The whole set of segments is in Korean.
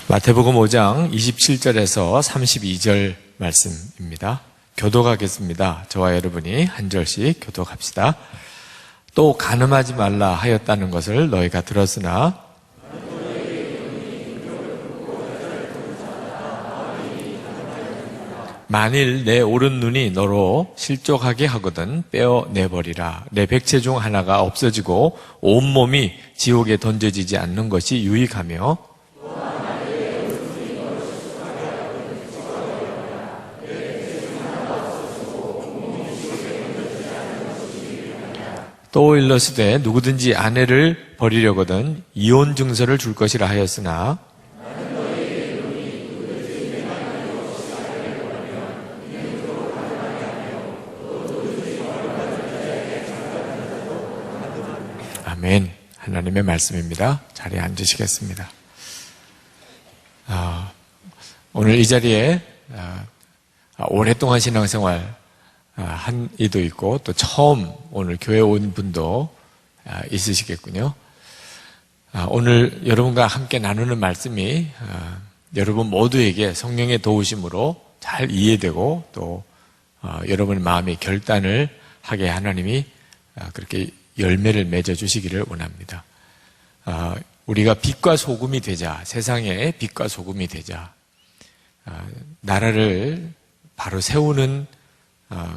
마태복음 5장 27절에서 32절 말씀입니다. 교독하겠습니다. 저와 여러분이 한 절씩 교독합시다. 또 간음하지 말라 하였다는 것을 너희가 들었으나 만일 내 오른 눈이 너로 실족하게 하거든 빼어내버리라. 내 백체 중 하나가 없어지고 온몸이 지옥에 던져지지 않는 것이 유익하며 또 일러스되 누구든지 아내를 버리려거든 이혼 증서를 줄 것이라 하였으나 아멘. 하나님의 말씀입니다. 자리에 앉으시겠습니다. 오늘 이 자리에 오랫동안 신앙생활 한 이도 있고 또 처음 오늘 교회 온 분도 있으시겠군요. 오늘 여러분과 함께 나누는 말씀이 여러분 모두에게 성령의 도우심으로 잘 이해되고 또 여러분의 마음의 결단을 하게 하나님이 그렇게 열매를 맺어주시기를 원합니다. 우리가 빛과 소금이 되자, 세상에 빛과 소금이 되자, 나라를 바로 세우는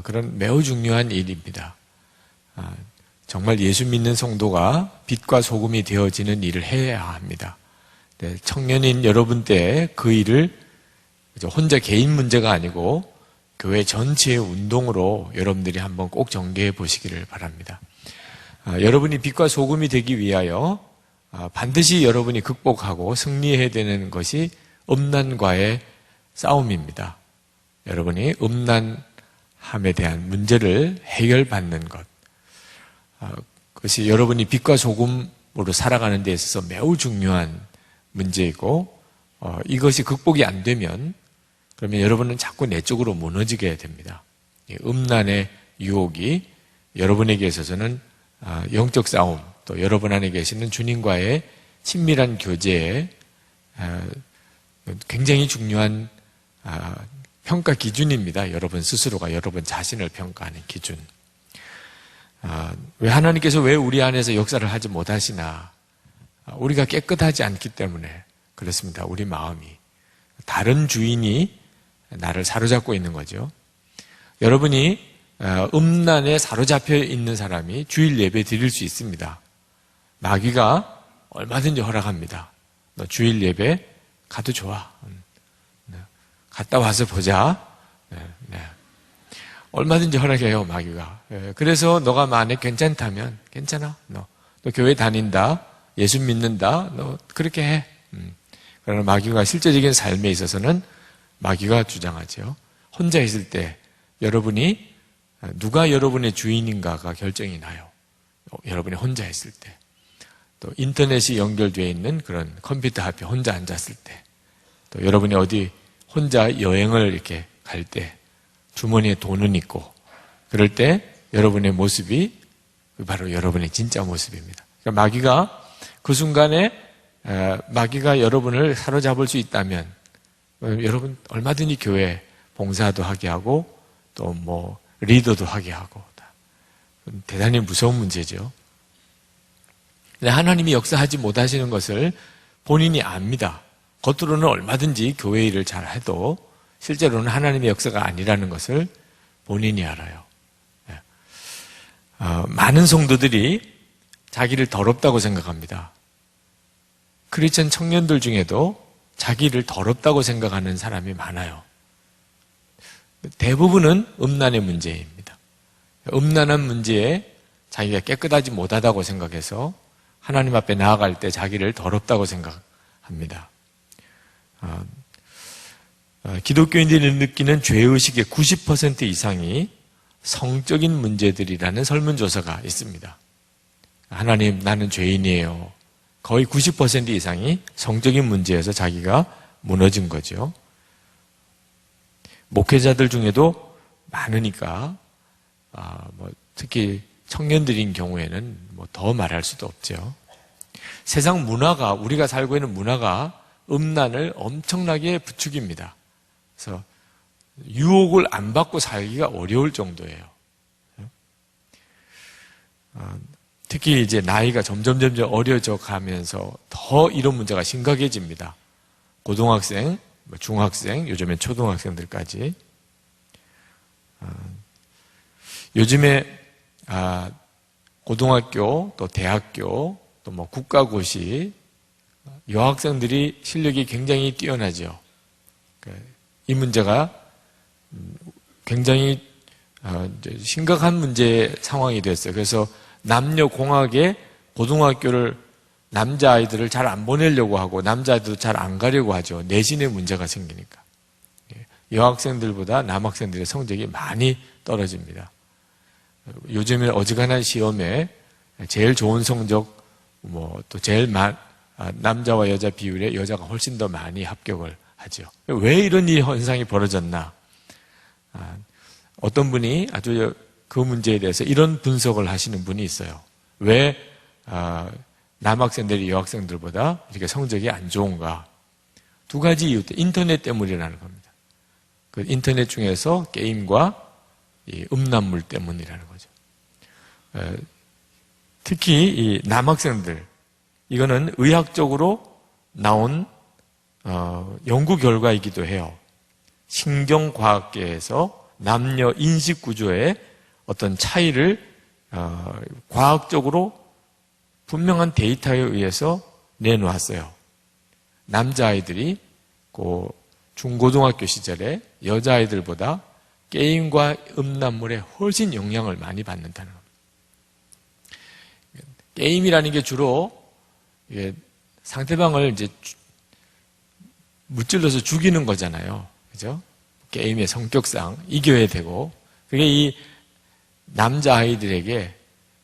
그런 매우 중요한 일입니다. 정말 예수 믿는 성도가 빛과 소금이 되어지는 일을 해야 합니다. 청년인 여러분 때 그 일을 혼자 개인 문제가 아니고 교회 전체의 운동으로 여러분들이 한번 꼭 전개해 보시기를 바랍니다. 여러분이 빛과 소금이 되기 위하여 반드시 여러분이 극복하고 승리해야 되는 것이 음란과의 싸움입니다. 여러분이 음란함에 대한 문제를 해결받는 것, 그것이 여러분이 빛과 소금으로 살아가는 데 있어서 매우 중요한 문제이고, 이것이 극복이 안 되면 그러면 여러분은 자꾸 내적으로 무너지게 됩니다. 음란의 유혹이 여러분에게 있어서는 영적 싸움, 또 여러분 안에 계시는 주님과의 친밀한 교제에 굉장히 중요한 평가 기준입니다. 여러분 스스로가 여러분 자신을 평가하는 기준. 왜 하나님께서 왜 우리 안에서 역사를 하지 못하시나? 우리가 깨끗하지 않기 때문에 그렇습니다. 우리 마음이. 다른 주인이 나를 사로잡고 있는 거죠. 여러분이 음란에 사로잡혀 있는 사람이 주일 예배 드릴 수 있습니다. 마귀가 얼마든지 허락합니다. 너 주일 예배 가도 좋아. 갔다 와서 보자. 얼마든지 허락해요, 마귀가. 그래서 너가 만에 괜찮다면 괜찮아. 너 교회 다닌다. 예수 믿는다. 너 그렇게 해. 그러나 마귀가 실제적인 삶에 있어서는 마귀가 주장하죠. 혼자 있을 때 여러분이 누가 여러분의 주인인가가 결정이 나요. 여러분이 혼자 있을 때. 또 인터넷이 연결되어 있는 그런 컴퓨터 앞에 혼자 앉았을 때. 또 여러분이 어디 혼자 여행을 이렇게 갈 때 주머니에 돈은 있고 그럴 때 여러분의 모습이 바로 여러분의 진짜 모습입니다. 그러니까 마귀가 그 순간에 마귀가 여러분을 사로잡을 수 있다면 여러분 얼마든지 교회 봉사도 하게 하고 또 뭐 리더도 하게 하고 대단히 무서운 문제죠. 근데 하나님이 역사하지 못하시는 것을 본인이 압니다. 겉으로는 얼마든지 교회 일을 잘 해도 실제로는 하나님의 역사가 아니라는 것을 본인이 알아요. 많은 성도들이 자기를 더럽다고 생각합니다. 크리스천 청년들 중에도 자기를 더럽다고 생각하는 사람이 많아요. 대부분은 음란의 문제입니다. 음란한 문제에 자기가 깨끗하지 못하다고 생각해서 하나님 앞에 나아갈 때 자기를 더럽다고 생각합니다. 기독교인들이 느끼는 죄의식의 90% 이상이 성적인 문제들이라는 설문조사가 있습니다. 하나님, 나는 죄인이에요. 거의 90% 이상이 성적인 문제에서 자기가 무너진 거죠. 목회자들 중에도 많으니까 특히 청년들인 경우에는 더 말할 수도 없죠. 세상 문화가, 우리가 살고 있는 문화가 음란을 엄청나게 부추깁니다. 그래서 유혹을 안 받고 살기가 어려울 정도예요. 특히 이제 나이가 점점 어려져 가면서 더 이런 문제가 심각해집니다. 고등학생, 중학생, 요즘엔 초등학생들까지. 요즘에 고등학교, 또 대학교, 또 뭐 국가고시 여학생들이 실력이 굉장히 뛰어나죠. 이 문제가 굉장히 심각한 문제 상황이 됐어요. 그래서 남녀공학에 고등학교를 남자아이들을 잘 안 보내려고 하고 남자아이들도 잘 안 가려고 하죠. 내신에 문제가 생기니까. 여학생들보다 남학생들의 성적이 많이 떨어집니다. 요즘에 어지간한 시험에 제일 좋은 성적, 또 제일 남자와 여자 비율에 여자가 훨씬 더 많이 합격을 하죠. 왜 이런 이 현상이 벌어졌나? 어떤 분이 아주 그 문제에 대해서 이런 분석을 하시는 분이 있어요. 왜 남학생들이 여학생들보다 이렇게 성적이 안 좋은가? 두 가지 이유 때문에 인터넷 때문이라는 겁니다. 그 인터넷 중에서 게임과 이 음란물 때문이라는 거죠. 특히 이 남학생들, 이거는 의학적으로 나온 연구 결과이기도 해요. 신경과학계에서 남녀 인식 구조의 어떤 차이를 과학적으로 분명한 데이터에 의해서 내놓았어요. 남자아이들이 중고등학교 시절에 여자아이들보다 게임과 음란물에 훨씬 영향을 많이 받는다는 겁니다. 게임이라는 게 주로 상대방을 이제 무찔러서 죽이는 거잖아요. 그죠? 게임의 성격상 이겨야 되고, 그게 이 남자아이들에게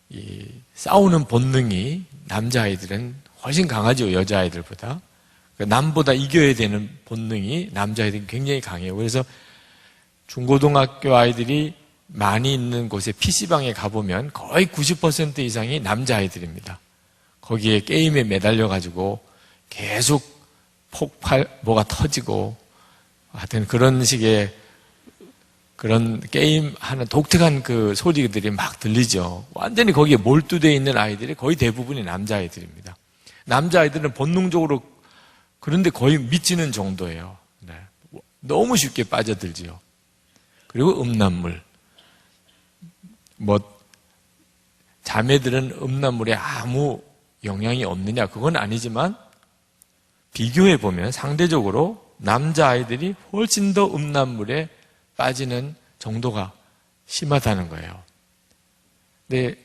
이 싸우는 본능이 남자아이들은 훨씬 강하죠. 여자아이들보다. 남보다 이겨야 되는 본능이 남자아이들은 굉장히 강해요. 그래서 중고등학교 아이들이 많이 있는 곳에 PC방에 가보면 거의 90% 이상이 남자아이들입니다. 거기에 게임에 매달려가지고 계속 뭐가 터지고 하여튼 그런 식의 그런 게임하는 독특한 그 소리들이 막 들리죠. 완전히 거기에 몰두되어 있는 아이들이 거의 대부분이 남자아이들입니다. 남자아이들은 본능적으로 그런데 거의 미치는 정도예요. 네. 너무 쉽게 빠져들지요. 그리고 음란물. 자매들은 음란물에 아무 영향이 없느냐? 그건 아니지만 비교해보면 상대적으로 남자아이들이 훨씬 더 음란물에 빠지는 정도가 심하다는 거예요. 근데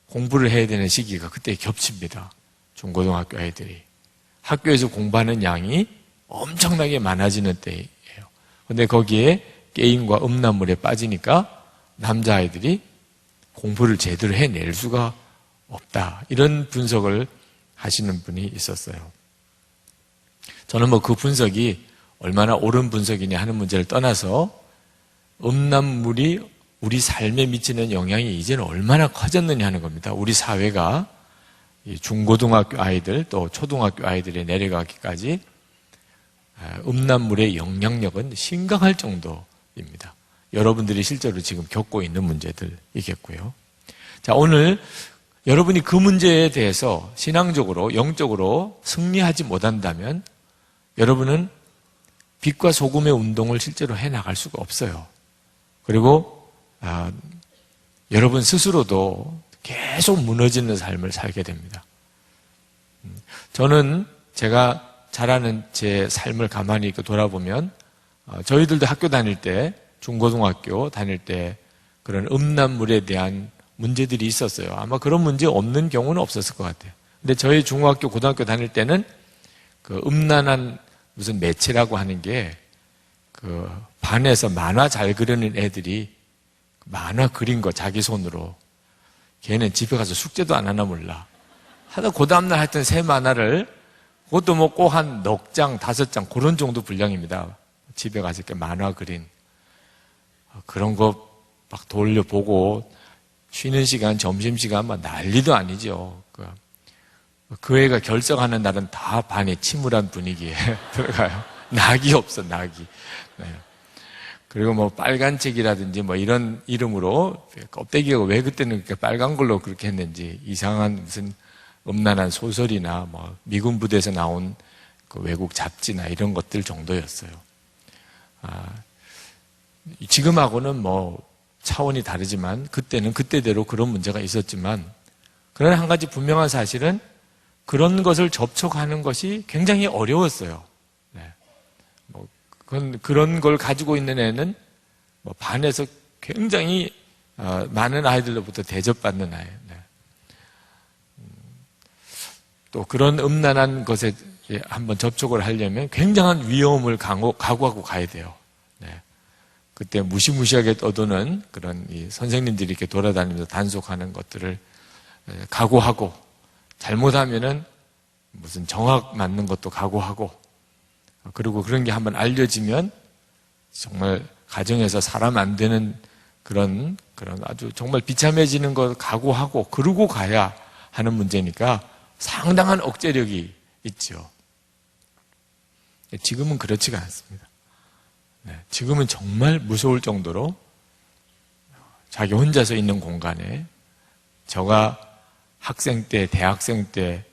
공부를 해야 되는 시기가 그때 겹칩니다. 중고등학교 아이들이. 학교에서 공부하는 양이 엄청나게 많아지는 때예요. 근데 거기에 게임과 음란물에 빠지니까 남자아이들이 공부를 제대로 해낼 수가 없다. 이런 분석을 하시는 분이 있었어요. 저는 그 분석이 얼마나 옳은 분석이냐 하는 문제를 떠나서 음란물이 우리 삶에 미치는 영향이 이제는 얼마나 커졌느냐 하는 겁니다. 우리 사회가 중고등학교 아이들 또 초등학교 아이들에 내려가기까지 음란물의 영향력은 심각할 정도입니다. 여러분들이 실제로 지금 겪고 있는 문제들이겠고요. 자, 오늘 여러분이 그 문제에 대해서 신앙적으로 영적으로 승리하지 못한다면 여러분은 빛과 소금의 운동을 실제로 해나갈 수가 없어요. 그리고 여러분 스스로도 계속 무너지는 삶을 살게 됩니다. 저는 제가 자라는 제 삶을 가만히 돌아보면 저희들도 학교 다닐 때 중고등학교 다닐 때 그런 음란물에 대한 문제들이 있었어요. 아마 그런 문제 없는 경우는 없었을 것 같아요. 근데 저희 중학교 고등학교 다닐 때는 그 음란한 무슨 매체라고 하는 게 그 반에서 만화 잘 그리는 애들이 만화 그린 거 자기 손으로 걔는 집에 가서 숙제도 안 하나 몰라. 하다 그 다음날 하여튼 새 만화를 그것도 꼭 한 넉 장, 5장 그런 정도 분량입니다. 집에 가서 이렇게 만화 그린 그런 거 막 돌려보고 쉬는 시간, 점심시간 막 난리도 아니죠. 그 애가 결석하는 날은 다 반에 침울한 분위기에 들어가요. 낙이 없어, 낙이. 네. 그리고 뭐 빨간책이라든지 뭐 이런 이름으로 껍데기가 왜 그때는 그렇게 빨간 걸로 그렇게 했는지 이상한 무슨 음란한 소설이나 뭐 미군 부대에서 나온 그 외국 잡지나 이런 것들 정도였어요. 지금하고는 뭐 차원이 다르지만 그때는 그때대로 그런 문제가 있었지만, 그러나 한 가지 분명한 사실은 그런 것을 접촉하는 것이 굉장히 어려웠어요. 네. 뭐 그런 걸 가지고 있는 애는 뭐 반에서 굉장히 많은 아이들로부터 대접받는 아이. 네. 또 그런 음란한 것에 한번 접촉을 하려면 굉장한 위험을 각오하고 가야 돼요. 네. 그때 무시무시하게 떠도는 그런 선생님들이 이렇게 돌아다니면서 단속하는 것들을 각오하고, 잘못하면은 무슨 정학 맞는 것도 각오하고, 그리고 그런 게 한번 알려지면 정말 가정에서 사람 안 되는 그런 아주 정말 비참해지는 걸 각오하고 그러고 가야 하는 문제니까 상당한 억제력이 있죠. 지금은 그렇지가 않습니다. 네, 지금은 정말 무서울 정도로 자기 혼자서 있는 공간에 저가 학생 때, 대학생 때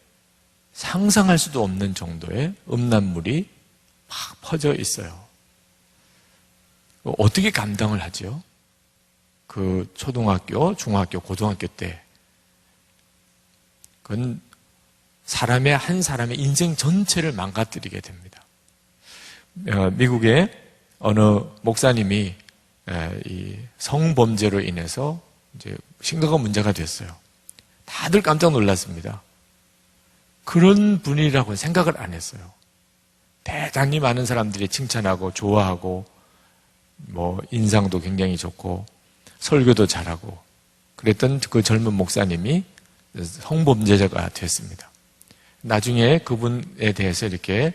상상할 수도 없는 정도의 음란물이 막 퍼져 있어요. 어떻게 감당을 하죠? 그 초등학교, 중학교, 고등학교 때 그건 한 사람의 인생 전체를 망가뜨리게 됩니다. 미국의 어느 목사님이 이 성범죄로 인해서 이제 심각한 문제가 됐어요. 다들 깜짝 놀랐습니다. 그런 분이라고 생각을 안 했어요. 대단히 많은 사람들이 칭찬하고 좋아하고 뭐 인상도 굉장히 좋고 설교도 잘하고 그랬던 그 젊은 목사님이 성범죄자가 됐습니다. 나중에 그분에 대해서 이렇게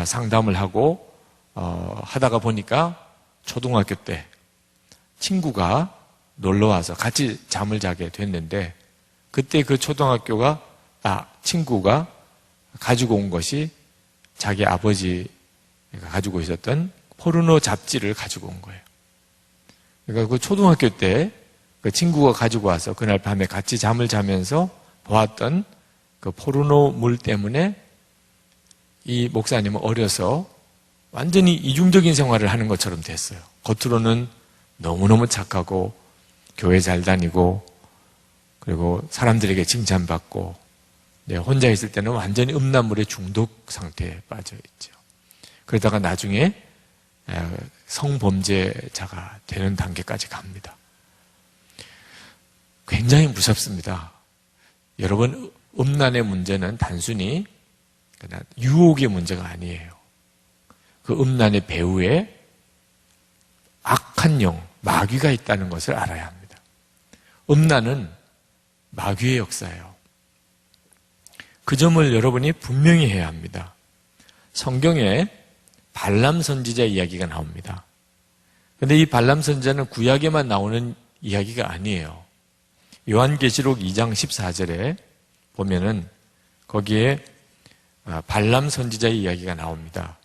상담을 하고 하다가 보니까 초등학교 때 친구가 놀러와서 같이 잠을 자게 됐는데, 그때 그 친구가 가지고 온 것이 자기 아버지가 가지고 있었던 포르노 잡지를 가지고 온 거예요. 그러니까 그 초등학교 때 그 친구가 가지고 와서 그날 밤에 같이 잠을 자면서 보았던 그 포르노물 때문에 이 목사님은 어려서 완전히 이중적인 생활을 하는 것처럼 됐어요. 겉으로는 너무너무 착하고 교회 잘 다니고 그리고 사람들에게 칭찬받고, 혼자 있을 때는 완전히 음란물의 중독 상태에 빠져 있죠. 그러다가 나중에 성범죄자가 되는 단계까지 갑니다. 굉장히 무섭습니다. 여러분, 음란의 문제는 단순히 그냥 유혹의 문제가 아니에요. 그 음란의 배후에 악한 영, 마귀가 있다는 것을 알아야 합니다. 음란은 마귀의 역사예요. 그 점을 여러분이 분명히 해야 합니다. 성경에 발람 선지자 이야기가 나옵니다. 그런데 이 발람 선지자는 구약에만 나오는 이야기가 아니에요. 요한계시록 2장 14절에 보면은 거기에 발람 선지자의 이야기가 나옵니다.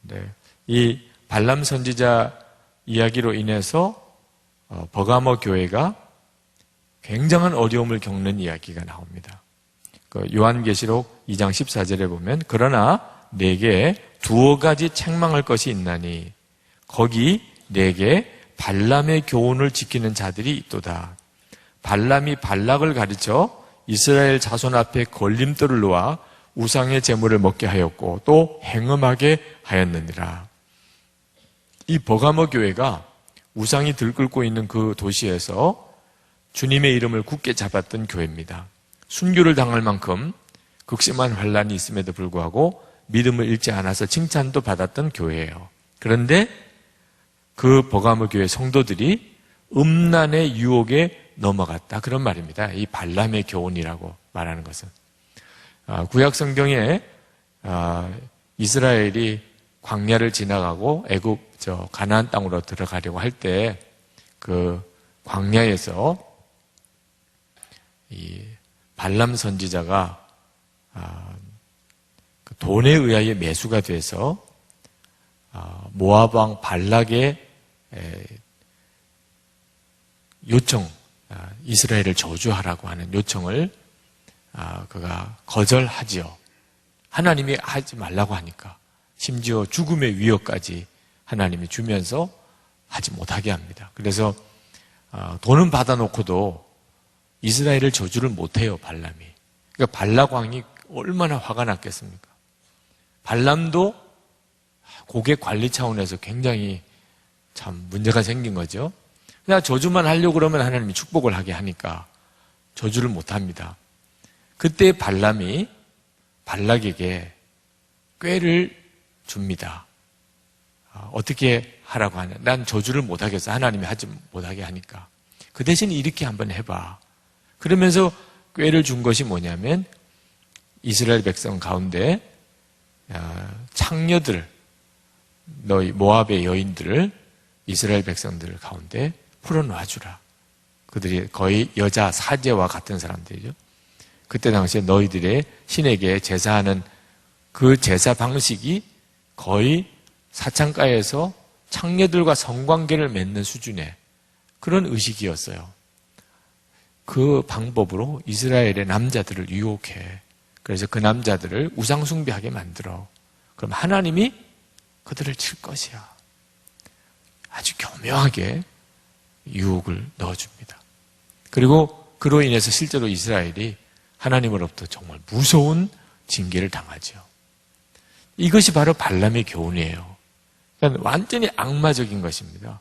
네. 이 발람 선지자 이야기로 인해서 버가모 교회가 굉장한 어려움을 겪는 이야기가 나옵니다. 그 요한계시록 2장 14절에 보면, 그러나 내게 두어 가지 책망할 것이 있나니 거기 내게 발람의 교훈을 지키는 자들이 있도다. 발람이 발락을 가르쳐 이스라엘 자손 앞에 걸림돌을 놓아 우상의 제물을 먹게 하였고 또 행음하게 하였느니라. 이 버가모 교회가 우상이 들끓고 있는 그 도시에서 주님의 이름을 굳게 잡았던 교회입니다. 순교를 당할 만큼 극심한 환란이 있음에도 불구하고 믿음을 잃지 않아서 칭찬도 받았던 교회예요. 그런데 그 버가모 교회 성도들이 음란의 유혹에 넘어갔다, 그런 말입니다. 이 발람의 교훈이라고 말하는 것은 구약 성경에 이스라엘이 광야를 지나가고 가나안 땅으로 들어가려고 할 때 그 광야에서 이 발람 선지자가 돈에 의하여 매수가 돼서 모압 왕 발락의 요청, 이스라엘을 저주하라고 하는 요청을 그가 거절하지요. 하나님이 하지 말라고 하니까 심지어 죽음의 위협까지 하나님이 주면서 하지 못하게 합니다. 그래서 돈은 받아놓고도 이스라엘을 저주를 못해요, 발람이. 그러니까 발락 왕이 얼마나 화가 났겠습니까? 발람도 고객 관리 차원에서 굉장히 참 문제가 생긴 거죠. 그냥 저주만 하려고 그러면 하나님이 축복을 하게 하니까 저주를 못합니다. 그때 발람이 발락에게 꾀를 줍니다. 어떻게 하라고 하냐. 난 저주를 못하겠어. 하나님이 하지 못하게 하니까. 그 대신 이렇게 한번 해봐. 그러면서 꾀를 준 것이 뭐냐면 이스라엘 백성 가운데 창녀들, 너희 모압의 여인들을 이스라엘 백성들 가운데 풀어놔주라. 그들이 거의 여자 사제와 같은 사람들이죠. 그때 당시에 너희들의 신에게 제사하는 그 제사 방식이 거의 사창가에서 창녀들과 성관계를 맺는 수준의 그런 의식이었어요. 그 방법으로 이스라엘의 남자들을 유혹해. 그래서 그 남자들을 우상숭배하게 만들어. 그럼 하나님이 그들을 칠 것이야. 아주 교묘하게 유혹을 넣어줍니다. 그리고 그로 인해서 실제로 이스라엘이 하나님으로부터 정말 무서운 징계를 당하죠. 이것이 바로 발람의 교훈이에요. 그러니까 완전히 악마적인 것입니다.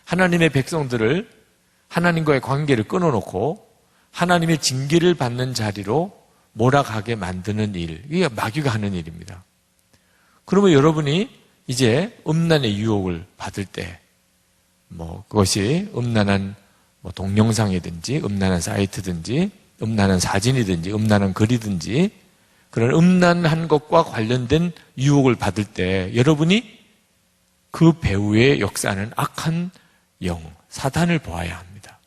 하나님의 백성들을 하나님과의 관계를 끊어놓고 하나님의 징계를 받는 자리로 몰아가게 만드는 일, 이게 마귀가 하는 일입니다. 그러면 여러분이 이제 음란의 유혹을 받을 때, 그것이 음란한 동영상이든지, 음란한 사이트든지, 음란한 사진이든지, 음란한 글이든지, 그런 음란한 것과 관련된 유혹을 받을 때, 여러분이 그 배후에 역사하는 악한 영, 사단을 보아야 합니다.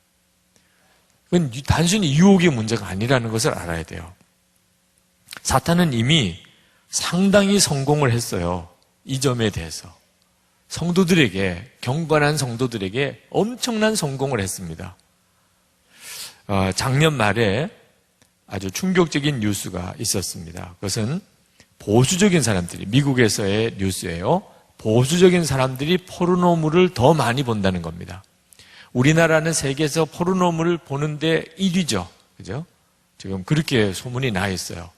그건 단순히 유혹의 문제가 아니라는 것을 알아야 돼요. 사탄은 이미 상당히 성공을 했어요. 이 점에 대해서. 성도들에게, 경건한 성도들에게 엄청난 성공을 했습니다. 작년 말에 아주 충격적인 뉴스가 있었습니다. 그것은 보수적인 사람들이, 미국에서의 뉴스예요. 보수적인 사람들이 포르노물을 더 많이 본다는 겁니다. 우리나라는 세계에서 포르노물을 보는데 1위죠. 그죠? 지금 그렇게 소문이 나 있어요.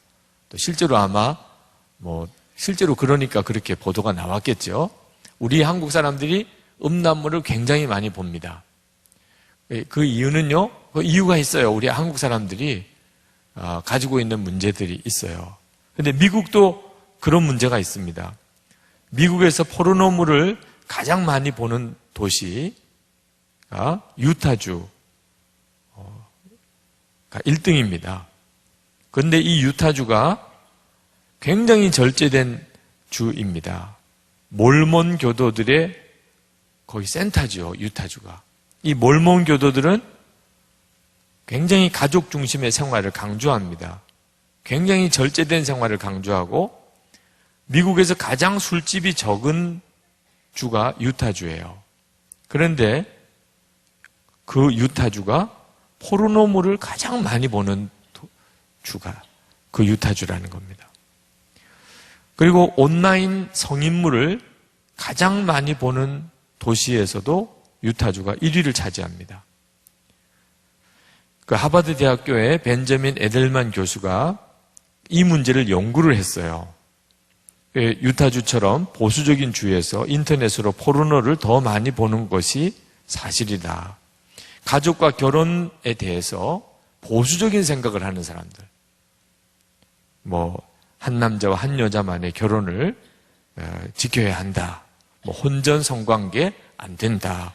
또 실제로 아마 실제로 그러니까 그렇게 보도가 나왔겠죠. 우리 한국 사람들이 음란물을 굉장히 많이 봅니다. 그 이유는요, 그 이유가 있어요. 우리 한국 사람들이 가지고 있는 문제들이 있어요. 근데 미국도 그런 문제가 있습니다. 미국에서 포르노물을 가장 많이 보는 도시가 유타주가 1등입니다. 그런데 이 유타주가 굉장히 절제된 주입니다. 몰몬 교도들의 거의 센터죠, 유타주가. 이 몰몬 교도들은 굉장히 가족 중심의 생활을 강조합니다. 굉장히 절제된 생활을 강조하고 미국에서 가장 술집이 적은 주가 유타주예요. 그런데 그 유타주가 포르노물을 가장 많이 보는 주가 그 유타주라는 겁니다. 그리고 온라인 성인물을 가장 많이 보는 도시에서도 유타주가 1위를 차지합니다. 그 하버드 대학교의 벤저민 에델만 교수가 이 문제를 연구를 했어요. 유타주처럼 보수적인 주에서 인터넷으로 포르노를 더 많이 보는 것이 사실이다. 가족과 결혼에 대해서 보수적인 생각을 하는 사람들, 한 남자와 한 여자만의 결혼을 지켜야 한다. 혼전 성관계 안 된다.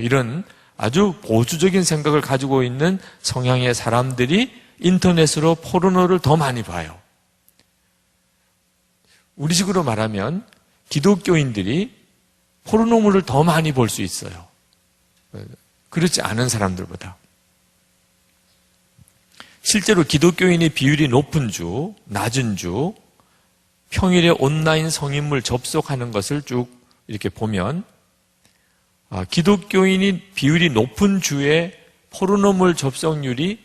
이런 아주 보수적인 생각을 가지고 있는 성향의 사람들이 인터넷으로 포르노를 더 많이 봐요. 우리식으로 말하면 기독교인들이 포르노물을 더 많이 볼 수 있어요. 그렇지 않은 사람들보다. 실제로 기독교인이 비율이 높은 주, 낮은 주, 평일에 온라인 성인물 접속하는 것을 쭉 이렇게 보면 기독교인이 비율이 높은 주에 포르노물 접속률이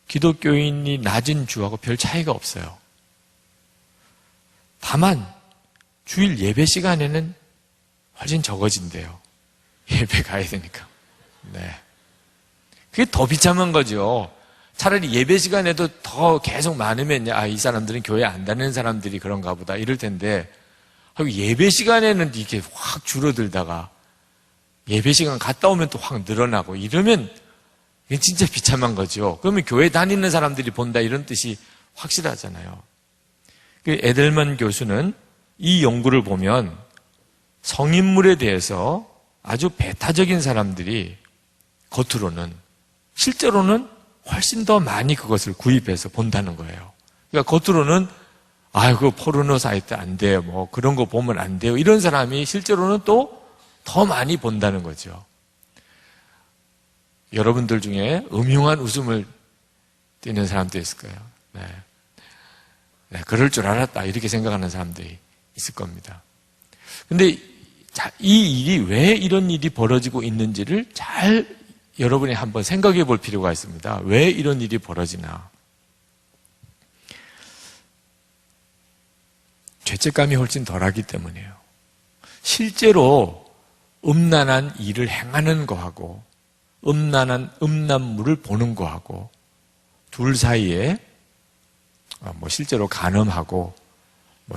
기독교인이 낮은 주하고 별 차이가 없어요. 다만 주일 예배 시간에는 훨씬 적어진대요. 예배 가야 되니까. 네. 그게 더 비참한 거죠. 차라리 예배 시간에도 더 계속 많으면 이 사람들은 교회 안 다니는 사람들이 그런가 보다 이럴 텐데 예배 시간에는 이게 확 줄어들다가 예배 시간 갔다 오면 또 확 늘어나고 이러면 이게 진짜 비참한 거죠. 그러면 교회 다니는 사람들이 본다 이런 뜻이 확실하잖아요. 에델만 교수는 이 연구를 보면 성인물에 대해서 아주 배타적인 사람들이 겉으로는 실제로는 훨씬 더 많이 그것을 구입해서 본다는 거예요. 그러니까 겉으로는 그 포르노 사이트 안 돼요. 뭐 그런 거 보면 안 돼요. 이런 사람이 실제로는 또 더 많이 본다는 거죠. 여러분들 중에 음흉한 웃음을 띠는 사람도 있을 거예요. 네, 그럴 줄 알았다 이렇게 생각하는 사람들이 있을 겁니다. 근데 이 일이 왜 이런 일이 벌어지고 있는지를 잘 여러분이 한번 생각해 볼 필요가 있습니다. 왜 이런 일이 벌어지나? 죄책감이 훨씬 덜하기 때문이에요. 실제로 음란한 일을 행하는 거하고 음란물을 보는 거하고 둘 사이에 실제로 간음하고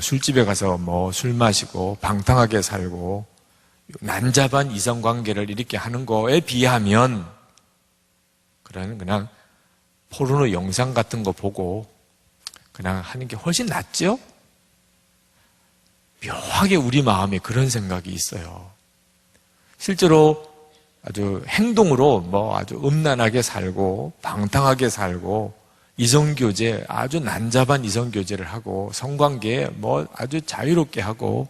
술집에 가서 술 마시고 방탕하게 살고 난잡한 이성관계를 이렇게 하는 거에 비하면 그냥 포르노 영상 같은 거 보고 그냥 하는 게 훨씬 낫죠? 묘하게 우리 마음에 그런 생각이 있어요. 실제로 아주 행동으로 아주 음란하게 살고 방탕하게 살고 이성교제, 아주 난잡한 이성교제를 하고 성관계에 아주 자유롭게 하고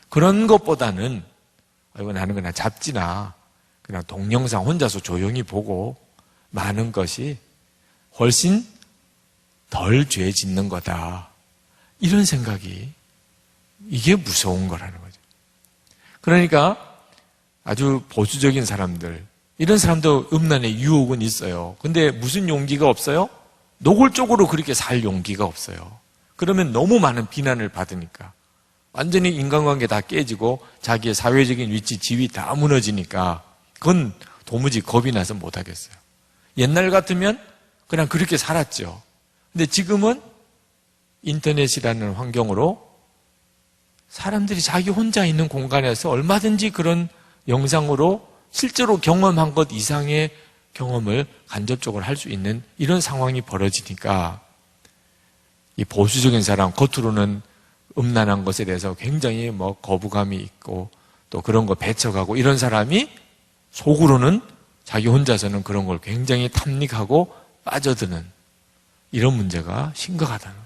그런 것보다는 나는 그냥 잡지나 그냥 동영상 혼자서 조용히 보고 마는 것이 훨씬 덜 죄 짓는 거다. 이런 생각이 이게 무서운 거라는 거죠. 그러니까 아주 보수적인 사람들, 이런 사람도 음란의 유혹은 있어요. 근데 무슨 용기가 없어요? 노골적으로 그렇게 살 용기가 없어요. 그러면 너무 많은 비난을 받으니까. 완전히 인간관계 다 깨지고 자기의 사회적인 위치, 지위 다 무너지니까 그건 도무지 겁이 나서 못하겠어요. 옛날 같으면 그냥 그렇게 살았죠. 근데 지금은 인터넷이라는 환경으로 사람들이 자기 혼자 있는 공간에서 얼마든지 그런 영상으로 실제로 경험한 것 이상의 경험을 간접적으로 할 수 있는 이런 상황이 벌어지니까 이 보수적인 사람, 겉으로는 음란한 것에 대해서 굉장히 거부감이 있고 또 그런 거 배척하고 이런 사람이 속으로는 자기 혼자서는 그런 걸 굉장히 탐닉하고 빠져드는 이런 문제가 심각하다는.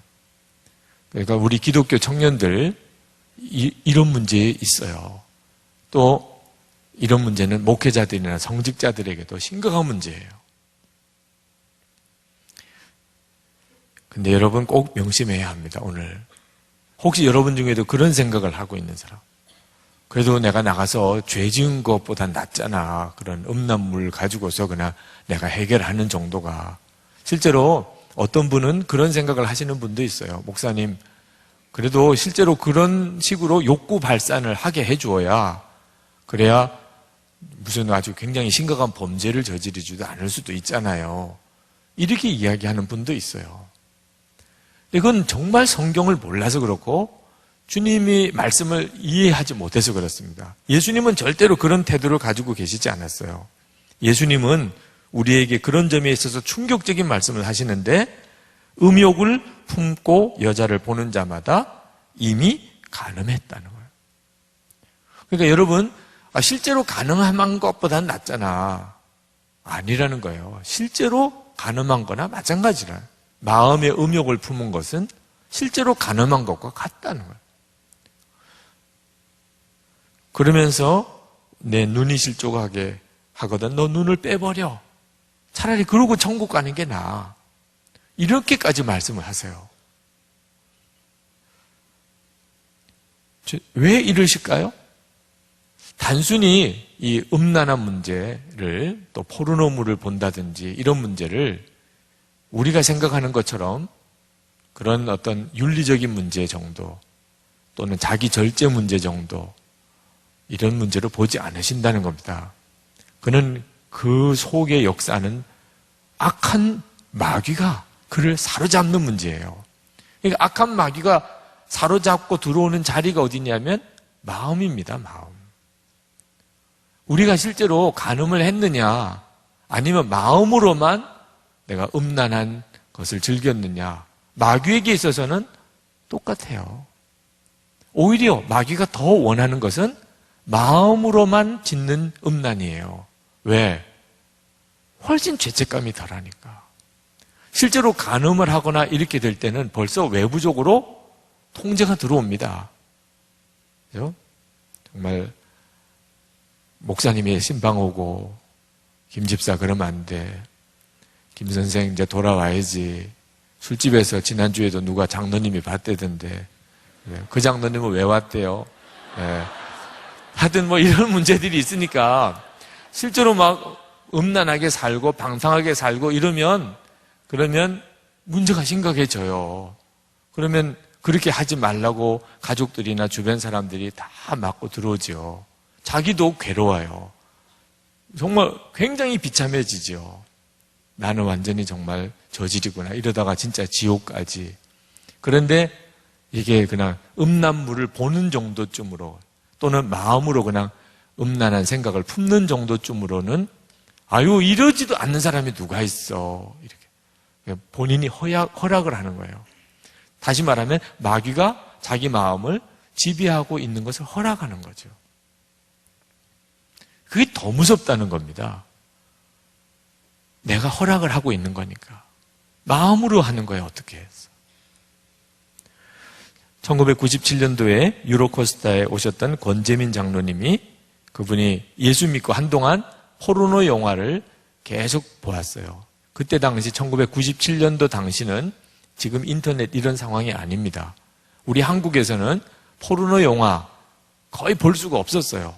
그러니까 우리 기독교 청년들 이런 문제에 있어요. 또 이런 문제는 목회자들이나 성직자들에게도 심각한 문제예요. 근데 여러분 꼭 명심해야 합니다. 오늘 혹시 여러분 중에도 그런 생각을 하고 있는 사람, 그래도 내가 나가서 죄 지은 것보단 낫잖아. 그런 음란물 가지고서 그냥 내가 해결하는 정도가. 실제로 어떤 분은 그런 생각을 하시는 분도 있어요. 목사님, 그래도 실제로 그런 식으로 욕구 발산을 하게 해주어야 그래야 무슨 아주 굉장히 심각한 범죄를 저지르지도 않을 수도 있잖아요. 이렇게 이야기하는 분도 있어요. 이건 정말 성경을 몰라서 그렇고 주님이 말씀을 이해하지 못해서 그렇습니다. 예수님은 절대로 그런 태도를 가지고 계시지 않았어요. 예수님은 우리에게 그런 점에 있어서 충격적인 말씀을 하시는데 음욕을 품고 여자를 보는 자마다 이미 간음했다는 거예요. 그러니까 여러분, 실제로 간음한 것보다는 낫잖아. 아니라는 거예요. 실제로 간음한 거나 마찬가지라. 마음의 음욕을 품은 것은 실제로 간음한 것과 같다는 거예요. 그러면서 내 눈이 실족하게 하거든 너 눈을 빼버려. 차라리 그러고 천국 가는 게 나아. 이렇게까지 말씀을 하세요. 왜 이러실까요? 단순히 이 음란한 문제를 또 포르노물을 본다든지 이런 문제를 우리가 생각하는 것처럼 그런 어떤 윤리적인 문제 정도 또는 자기 절제 문제 정도 이런 문제로 보지 않으신다는 겁니다. 그는 그 속의 역사는 악한 마귀가 그를 사로잡는 문제예요. 그러니까 악한 마귀가 사로잡고 들어오는 자리가 어디냐면 마음입니다. 마음. 우리가 실제로 간음을 했느냐 아니면 마음으로만 내가 음란한 것을 즐겼느냐 마귀에게 있어서는 똑같아요. 오히려 마귀가 더 원하는 것은 마음으로만 짓는 음란이에요. 왜? 훨씬 죄책감이 덜하니까. 실제로 간음을 하거나 이렇게 될 때는 벌써 외부적으로 통제가 들어옵니다. 그죠? 정말 목사님이 신방 오고 김 집사 그러면 안 돼. 김 선생 이제 돌아와야지. 술집에서 지난주에도 누가 장로님이 봤대던데 그 장로님은 왜 왔대요? 네. 하여튼 뭐 이런 문제들이 있으니까 실제로 막 음란하게 살고 방탕하게 살고 이러면 그러면 문제가 심각해져요. 그러면 그렇게 하지 말라고 가족들이나 주변 사람들이 다 맞고 들어오죠. 자기도 괴로워요. 정말 굉장히 비참해지죠. 나는 완전히 정말 저질이구나. 이러다가 진짜 지옥까지. 그런데 이게 그냥 음란물을 보는 정도쯤으로 또는 마음으로 그냥 음란한 생각을 품는 정도쯤으로는 아유 이러지도 않는 사람이 누가 있어. 이렇게 본인이 허락을 하는 거예요. 다시 말하면 마귀가 자기 마음을 지배하고 있는 것을 허락하는 거죠. 그게 더 무섭다는 겁니다. 내가 허락을 하고 있는 거니까. 마음으로 하는 거예요. 어떻게 해서. 1997년도에 유로코스타에 오셨던 권재민 장로님이 그분이 예수 믿고 한동안 포르노 영화를 계속 보았어요. 그때 당시 1997년도 당시는 지금 인터넷 이런 상황이 아닙니다. 우리 한국에서는 포르노 영화 거의 볼 수가 없었어요.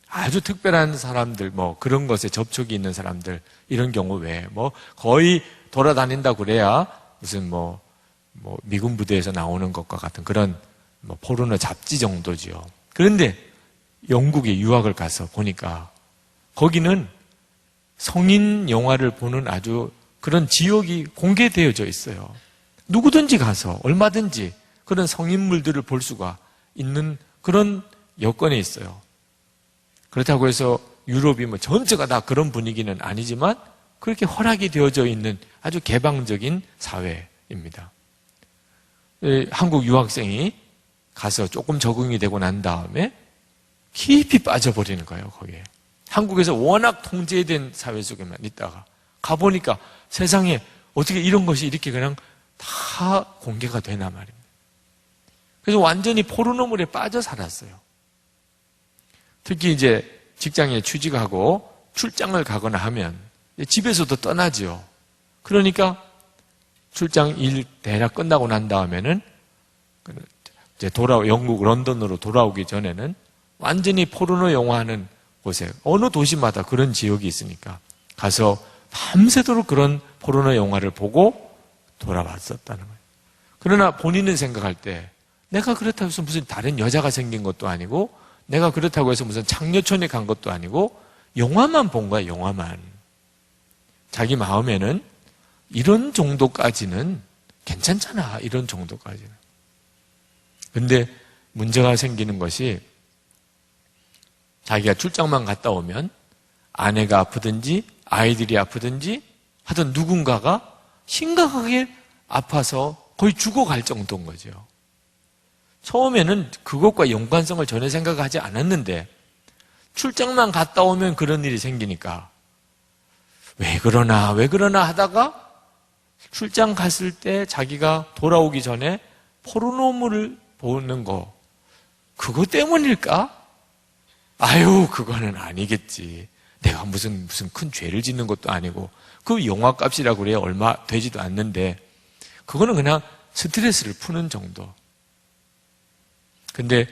아주 특별한 사람들, 뭐 그런 것에 접촉이 있는 사람들 이런 경우 외에 뭐 거의 돌아다닌다 그래야 무슨 뭐 미군 부대에서 나오는 것과 같은 그런 뭐 포르노 잡지 정도지요. 그런데 영국에 유학을 가서 보니까 거기는 성인 영화를 보는 아주 그런 지역이 공개되어져 있어요. 누구든지 가서 얼마든지 그런 성인물들을 볼 수가 있는 그런 여건에 있어요. 그렇다고 해서 유럽이 뭐 전체가 다 그런 분위기는 아니지만 그렇게 허락이 되어져 있는 아주 개방적인 사회입니다. 한국 유학생이 가서 조금 적응이 되고 난 다음에 깊이 빠져버리는 거예요, 거기에. 한국에서 워낙 통제된 사회 속에만 있다가 가보니까 세상에 어떻게 이런 것이 이렇게 그냥 다 공개가 되나 말입니다. 그래서 완전히 포르노물에 빠져 살았어요. 특히 이제 직장에 취직하고 출장을 가거나 하면 집에서도 떠나죠. 그러니까 출장 일 대략 끝나고 난 다음에는 이제 영국 런던으로 돌아오기 전에는 완전히 포르노 영화하는 곳에 어느 도시마다 그런 지역이 있으니까 가서 밤새도록 그런 포르노 영화를 보고 돌아왔었다는 거예요. 그러나 본인은 생각할 때 내가 그렇다고 해서 무슨 다른 여자가 생긴 것도 아니고 내가 그렇다고 해서 무슨 창녀촌에 간 것도 아니고 영화만 본 거야, 영화만. 자기 마음에는 이런 정도까지는 괜찮잖아, 이런 정도까지는. 근데 문제가 생기는 것이 자기가 출장만 갔다 오면 아내가 아프든지 아이들이 아프든지 하여튼 누군가가 심각하게 아파서 거의 죽어갈 정도인 거죠. 처음에는 그것과 연관성을 전혀 생각하지 않았는데 출장만 갔다 오면 그런 일이 생기니까 왜 그러나 하다가 출장 갔을 때 자기가 돌아오기 전에 포르노물을 보는 거 그거 때문일까? 아유 그거는 아니겠지. 내가 무슨 큰 죄를 짓는 것도 아니고 그 영화 값이라고 그래야 얼마 되지도 않는데 그거는 그냥 스트레스를 푸는 정도. 근데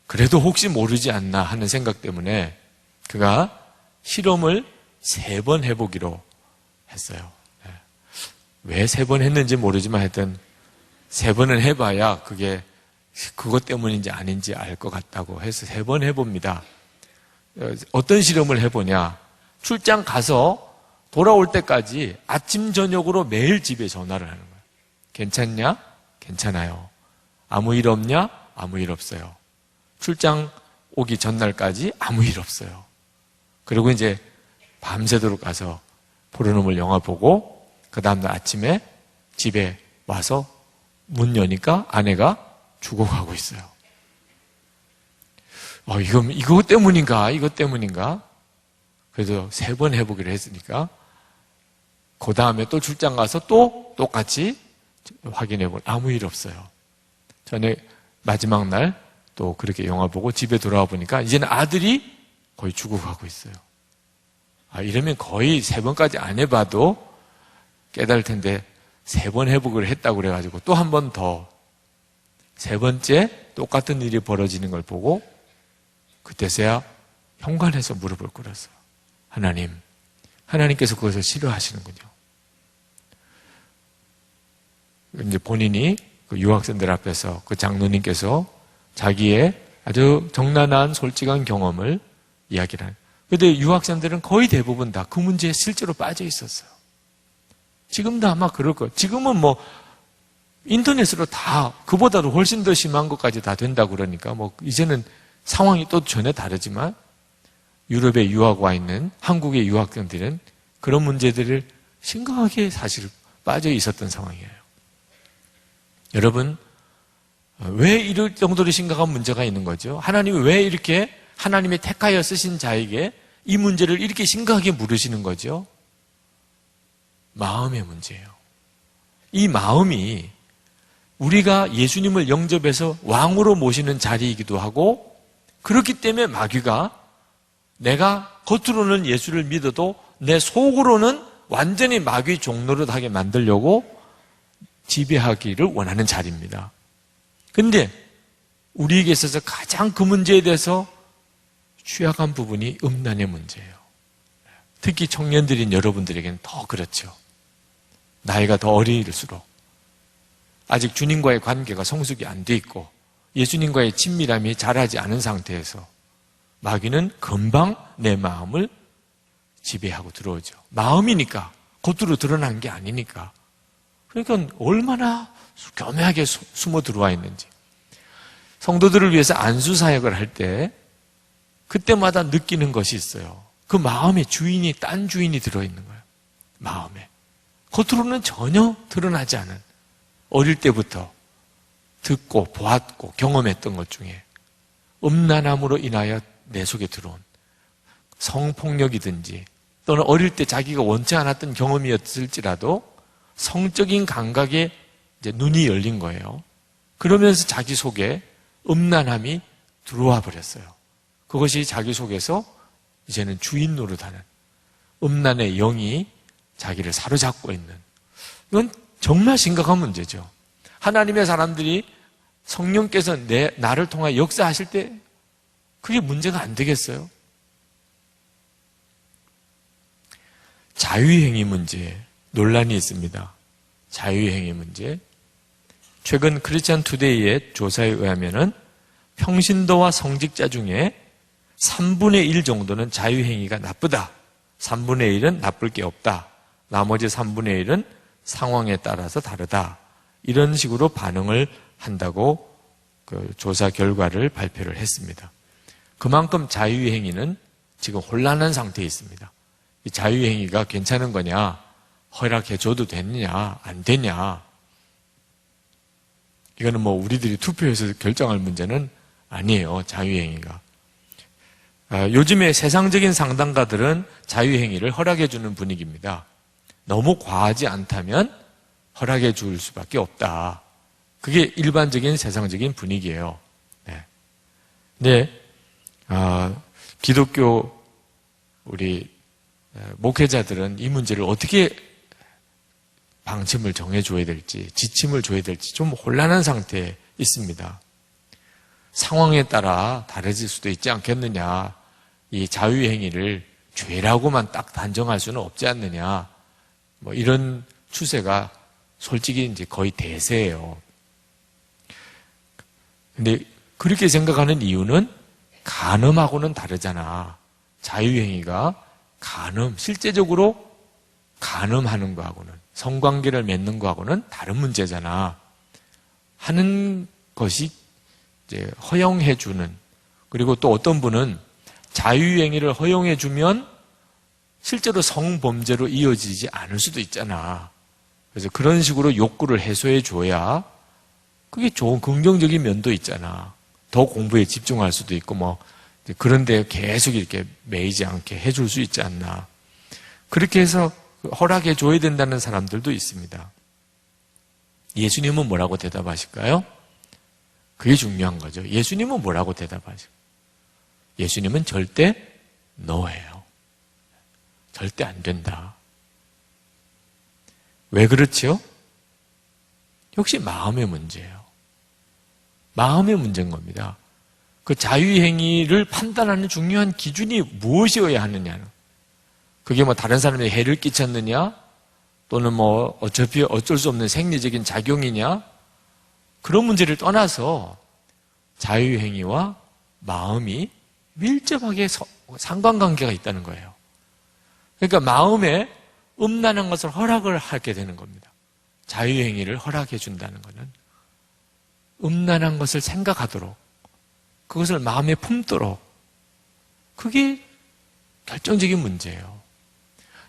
그래도 혹시 모르지 않나 하는 생각 때문에 그가 실험을 3번 해보기로 했어요. 왜 3번 했는지 모르지만 하여튼 3번은 해봐야 그게 그것 때문인지 아닌지 알 것 같다고 해서 3번 해봅니다. 어떤 실험을 해보냐. 출장 가서 돌아올 때까지 아침 저녁으로 매일 집에 전화를 하는 거예요. 괜찮냐? 괜찮아요. 아무 일 없냐? 아무 일 없어요. 출장 오기 전날까지 아무 일 없어요. 그리고 이제 밤새도록 가서 포르노물 영화 보고 그 다음날 아침에 집에 와서 문 여니까 아내가 죽어가고 있어요. 이거 때문인가? 이것 때문인가? 그래서 3번 해보기로 했으니까 그 다음에 또 출장 가서 또 똑같이 확인해보고 아무 일 없어요. 전에 마지막 날 또 그렇게 영화 보고 집에 돌아와 보니까 이제는 아들이 거의 죽어가고 있어요. 이러면 거의 3번까지 안 해봐도 깨달을 텐데 3번 해보기로 했다고 그래가지고 또 한 번 더 3번째 똑같은 일이 벌어지는 걸 보고 그때서야 현관에서 무릎을 꿇었어요. 하나님께서 그것을 싫어하시는군요. 이제 본인이 그 유학생들 앞에서 그 장로님께서 자기의 아주 정난한 솔직한 경험을 이야기를 하는. 그런데 유학생들은 거의 대부분 다 그 문제에 실제로 빠져 있었어요. 지금도 아마 그럴 거예요. 지금은 뭐 인터넷으로 다 그보다도 훨씬 더 심한 것까지 다 된다고 그러니까 뭐 이제는 상황이 또 전혀 다르지만 유럽에 유학 와 있는 한국의 유학생들은 그런 문제들을 심각하게 사실 빠져 있었던 상황이에요. 여러분, 왜 이럴 정도로 심각한 문제가 있는 거죠? 하나님이 왜 이렇게 하나님의 택하여 쓰신 자에게 이 문제를 이렇게 심각하게 물으시는 거죠? 마음의 문제예요. 이 마음이 우리가 예수님을 영접해서 왕으로 모시는 자리이기도 하고 그렇기 때문에 마귀가 내가 겉으로는 예수를 믿어도 내 속으로는 완전히 마귀 종노릇하게 만들려고 지배하기를 원하는 자리입니다. 그런데 우리에게 있어서 가장 그 문제에 대해서 취약한 부분이 음란의 문제예요. 특히 청년들인 여러분들에게는 더 그렇죠. 나이가 더 어릴수록 아직 주님과의 관계가 성숙이 안 돼 있고 예수님과의 친밀함이 자라지 않은 상태에서 마귀는 금방 내 마음을 지배하고 들어오죠. 마음이니까 겉으로 드러난 게 아니니까. 그러니까 얼마나 교묘하게 숨어 들어와 있는지. 성도들을 위해서 안수 사역을 할 때 그때마다 느끼는 것이 있어요. 그 마음에 주인이 딴 주인이 들어있는 거예요. 마음에. 겉으로는 전혀 드러나지 않은 어릴 때부터 듣고 보았고 경험했던 것 중에 음란함으로 인하여 내 속에 들어온 성폭력이든지 또는 어릴 때 자기가 원치 않았던 경험이었을지라도 성적인 감각에 이제 눈이 열린 거예요. 그러면서 자기 속에 음란함이 들어와 버렸어요. 그것이 자기 속에서 이제는 주인 노릇하는 음란의 영이 자기를 사로잡고 있는, 이건 정말 심각한 문제죠. 하나님의 사람들이 성령께서 나를 통하여 역사하실 때 그게 문제가 안 되겠어요? 자유행위 문제 논란이 있습니다. 자유행위 문제. 최근 크리스천 투데이의 조사에 의하면은 평신도와 성직자 중에 3분의 1 정도는 자유행위가 나쁘다. 3분의 1은 나쁠 게 없다. 나머지 3분의 1은 상황에 따라서 다르다. 이런 식으로 반응을 한다고 그 조사 결과를 발표를 했습니다. 그만큼 자유행위는 지금 혼란한 상태에 있습니다. 이 자유행위가 괜찮은 거냐, 허락해줘도 되느냐, 안 되냐. 이거는 뭐 우리들이 투표해서 결정할 문제는 아니에요, 자유행위가. 요즘에 세상적인 상담가들은 자유행위를 허락해주는 분위기입니다. 너무 과하지 않다면 허락해 줄 수밖에 없다. 그게 일반적인 세상적인 분위기예요. 네. 근데 기독교 우리 목회자들은 이 문제를 어떻게 방침을 정해줘야 될지, 지침을 줘야 될지 좀 혼란한 상태에 있습니다. 상황에 따라 다르질 수도 있지 않겠느냐. 이 자유행위를 죄라고만 딱 단정할 수는 없지 않느냐. 뭐 이런 추세가 솔직히 이제 거의 대세예요. 근데 그렇게 생각하는 이유는 간음하고는 다르잖아. 자유행위가 실제적으로 간음하는 거하고는, 성관계를 맺는 거하고는 다른 문제잖아. 하는 것이 이제 허용해주는, 그리고 또 어떤 분은 자유행위를 허용해주면 실제로 성범죄로 이어지지 않을 수도 있잖아. 그래서 그런 식으로 욕구를 해소해줘야 그게 좋은 긍정적인 면도 있잖아. 더 공부에 집중할 수도 있고 뭐 그런데 계속 이렇게 매이지 않게 해줄 수 있지 않나. 그렇게 해서 허락해 줘야 된다는 사람들도 있습니다. 예수님은 뭐라고 대답하실까요? 그게 중요한 거죠. 예수님은 뭐라고 대답하실까요? 예수님은 절대 no예요. 절대 안 된다. 왜 그렇지요? 역시 마음의 문제예요. 마음의 문제인 겁니다. 그 자유행위를 판단하는 중요한 기준이 무엇이어야 하느냐는, 그게 뭐 다른 사람에게 해를 끼쳤느냐, 또는 뭐 어차피 어쩔 수 없는 생리적인 작용이냐, 그런 문제를 떠나서 자유행위와 마음이 밀접하게 상관관계가 있다는 거예요. 그러니까 마음에 음란한 것을 허락을 하게 되는 겁니다. 자유행위를 허락해 준다는 것은 음란한 것을 생각하도록, 그것을 마음에 품도록, 그게 결정적인 문제예요.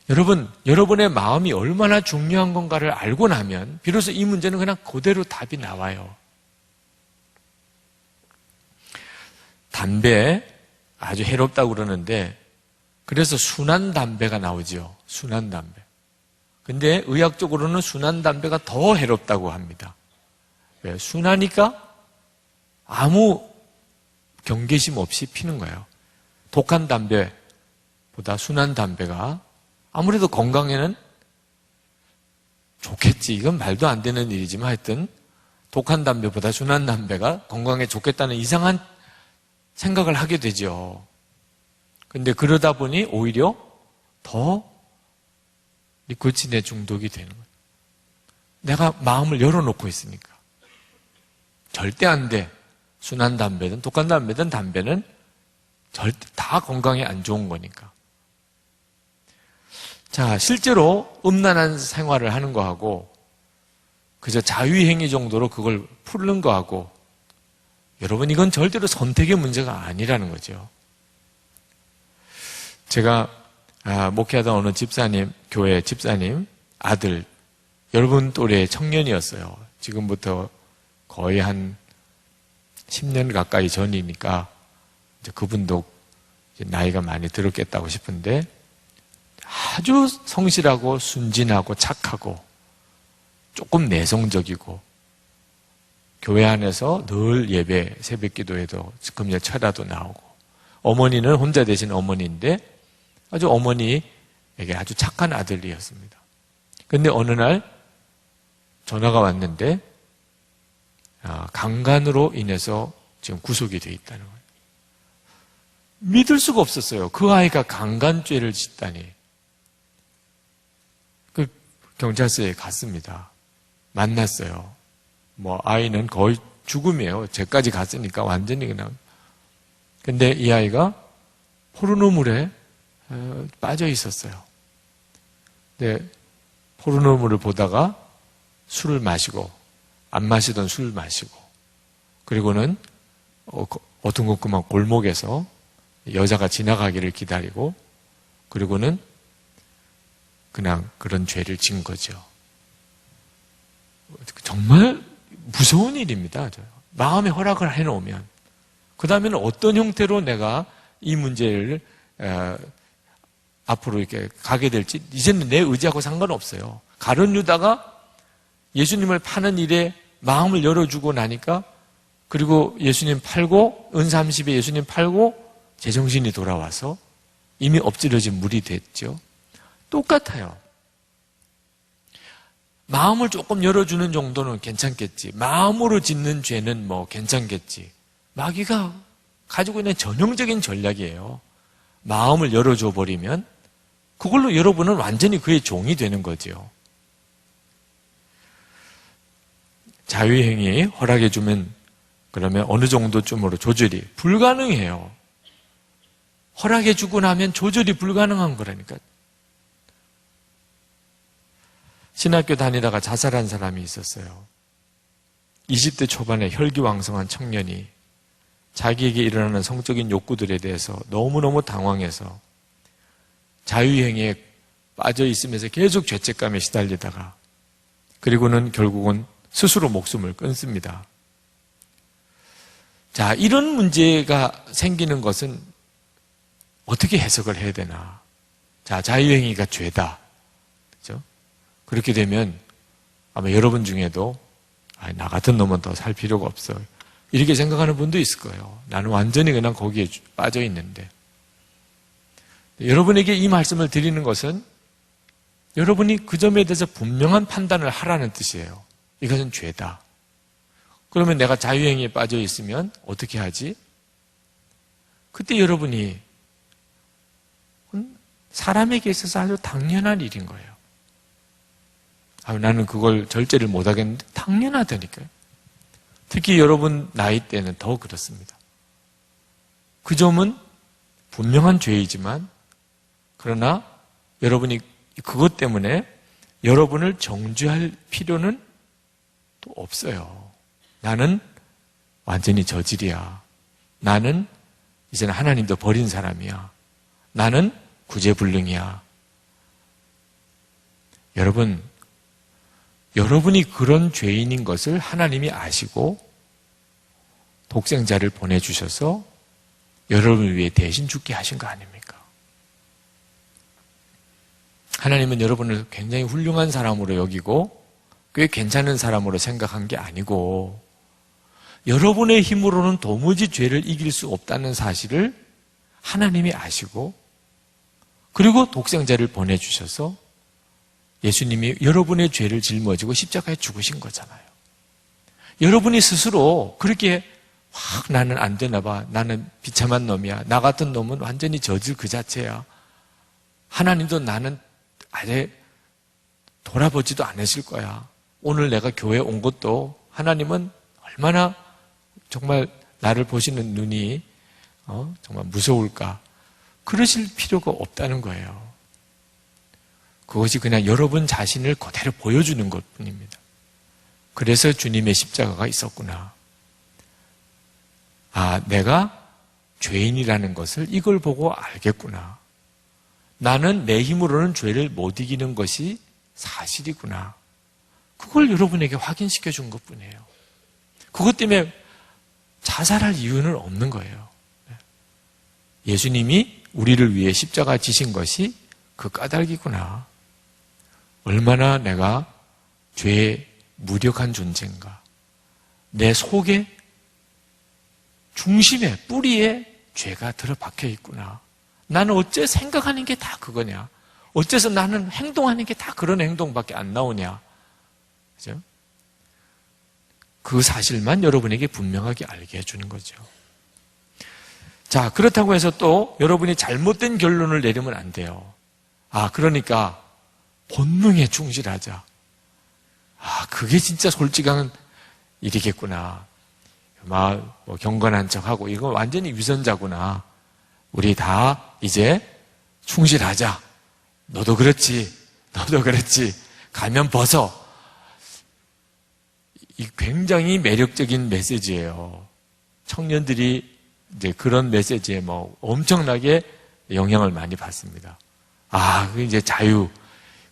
여러분, 여러분의 마음이 얼마나 중요한 건가를 알고 나면 비로소 이 문제는 그냥 그대로 답이 나와요. 담배 아주 해롭다고 그러는데, 그래서 순한 담배가 나오죠. 순한 담배. 근데 의학적으로는 순한 담배가 더 해롭다고 합니다. 왜? 순하니까 아무 경계심 없이 피는 거예요. 독한 담배보다 순한 담배가 아무래도 건강에는 좋겠지. 이건 말도 안 되는 일이지만 하여튼 독한 담배보다 순한 담배가 건강에 좋겠다는 이상한 생각을 하게 되죠. 근데 그러다 보니 오히려 더 니코틴에 중독이 되는 거예요. 내가 마음을 열어놓고 있으니까. 절대 안 돼. 순한 담배든 독한 담배든 담배는 절대 다 건강에 안 좋은 거니까. 자, 실제로 음란한 생활을 하는 거하고 그저 자유행위 정도로 그걸 푸는 거하고, 여러분 이건 절대로 선택의 문제가 아니라는 거죠. 제가 목회하던 어느 집사님, 교회 집사님 아들, 여러분 또래 청년이었어요. 지금부터 거의 한 10년 가까이 전이니까 이제 그분도 이제 나이가 많이 들었겠다고 싶은데 아주 성실하고 순진하고 착하고 조금 내성적이고 교회 안에서 늘 예배, 새벽 기도에도 금요 철야도 나오고, 어머니는 혼자 되신 어머니인데 아주 어머니에게 아주 착한 아들이었습니다. 그런데 어느 날 전화가 왔는데 강간으로 인해서 지금 구속이 되어 있다는 거예요. 믿을 수가 없었어요. 그 아이가 강간죄를 짓다니. 그 경찰서에 갔습니다. 만났어요. 뭐 아이는 거의 죽음이에요. 죄까지 갔으니까 완전히 그냥. 근데 이 아이가 포르노물에 빠져 있었어요. 근데 포르노물을 보다가 술을 마시고, 안 마시던 술을 마시고, 그리고는 어두컴컴한 골목에서 여자가 지나가기를 기다리고, 그리고는 그냥 그런 죄를 진 거죠. 정말 무서운 일입니다. 마음의 허락을 해놓으면. 그 다음에는 어떤 형태로 내가 이 문제를 앞으로 이렇게 가게 될지 이제는 내 의지하고 상관없어요. 가룟 유다가 예수님을 파는 일에 마음을 열어주고 나니까, 그리고 예수님 팔고 은30에 예수님 팔고 제정신이 돌아와서 이미 엎질러진 물이 됐죠. 똑같아요. 마음을 조금 열어주는 정도는 괜찮겠지. 마음으로 짓는 죄는 뭐 괜찮겠지. 마귀가 가지고 있는 전형적인 전략이에요. 마음을 열어줘 버리면 그걸로 여러분은 완전히 그의 종이 되는 거죠. 자유행위 허락해주면 그러면 어느 정도쯤으로 조절이 불가능해요. 허락해주고 나면 조절이 불가능한 거라니까. 신학교 다니다가 자살한 사람이 있었어요. 20대 초반에 혈기왕성한 청년이 자기에게 일어나는 성적인 욕구들에 대해서 너무너무 당황해서 자유행위에 빠져 있으면서 계속 죄책감에 시달리다가 그리고는 결국은 스스로 목숨을 끊습니다. 자, 이런 문제가 생기는 것은 어떻게 해석을 해야 되나? 자, 자유행위가 죄다. 그죠? 그렇게 되면 아마 여러분 중에도 나 같은 놈은 더 살 필요가 없어. 이렇게 생각하는 분도 있을 거예요. 나는 완전히 그냥 거기에 빠져 있는데. 여러분에게 이 말씀을 드리는 것은 여러분이 그 점에 대해서 분명한 판단을 하라는 뜻이에요. 이것은 죄다. 그러면 내가 자유행위에 빠져 있으면 어떻게 하지? 그때 여러분이 사람에게 있어서 아주 당연한 일인 거예요. 나는 그걸 절제를 못하겠는데 당연하다니까요. 특히 여러분 나이 때는 더 그렇습니다. 그 점은 분명한 죄이지만 그러나 여러분이 그것 때문에 여러분을 정죄할 필요는 또 없어요. 나는 완전히 저질이야. 나는 이제는 하나님도 버린 사람이야. 나는 구제불능이야. 여러분이 그런 죄인인 것을 하나님이 아시고 독생자를 보내주셔서 여러분을 위해 대신 죽게 하신 거 아닙니까? 하나님은 여러분을 굉장히 훌륭한 사람으로 여기고 꽤 괜찮은 사람으로 생각한 게 아니고 여러분의 힘으로는 도무지 죄를 이길 수 없다는 사실을 하나님이 아시고 그리고 독생자를 보내주셔서 예수님이 여러분의 죄를 짊어지고 십자가에 죽으신 거잖아요. 여러분이 스스로 그렇게 나는 안 되나 봐. 나는 비참한 놈이야. 나 같은 놈은 완전히 저질 그 자체야. 하나님도 나는 아예 돌아보지도 않으실 거야. 오늘 내가 교회 온 것도 하나님은 얼마나 정말 나를 보시는 눈이 정말 무서울까. 그러실 필요가 없다는 거예요. 그것이 그냥 여러분 자신을 그대로 보여주는 것뿐입니다. 그래서 주님의 십자가가 있었구나. 내가 죄인이라는 것을 이걸 보고 알겠구나. 나는 내 힘으로는 죄를 못 이기는 것이 사실이구나. 그걸 여러분에게 확인시켜 준 것뿐이에요. 그것 때문에 자살할 이유는 없는 거예요. 예수님이 우리를 위해 십자가 지신 것이 그 까닭이구나. 얼마나 내가 죄의 무력한 존재인가. 내 속에 중심에 뿌리에 죄가 들어박혀 있구나. 나는 어째 생각하는 게 다 그거냐. 어째서 나는 행동하는 게 다 그런 행동밖에 안 나오냐. 그죠? 그 사실만 여러분에게 분명하게 알게 해주는 거죠. 자, 그렇다고 해서 또 여러분이 잘못된 결론을 내리면 안 돼요. 그러니까 본능에 충실하자. 그게 진짜 솔직한 일이겠구나. 뭐 경건한 척하고 이거 완전히 위선자구나. 우리 다 이제 충실하자. 너도 그렇지. 가면 벗어. 이 굉장히 매력적인 메시지예요. 청년들이 이제 그런 메시지에 뭐 엄청나게 영향을 많이 받습니다. 이제 자유.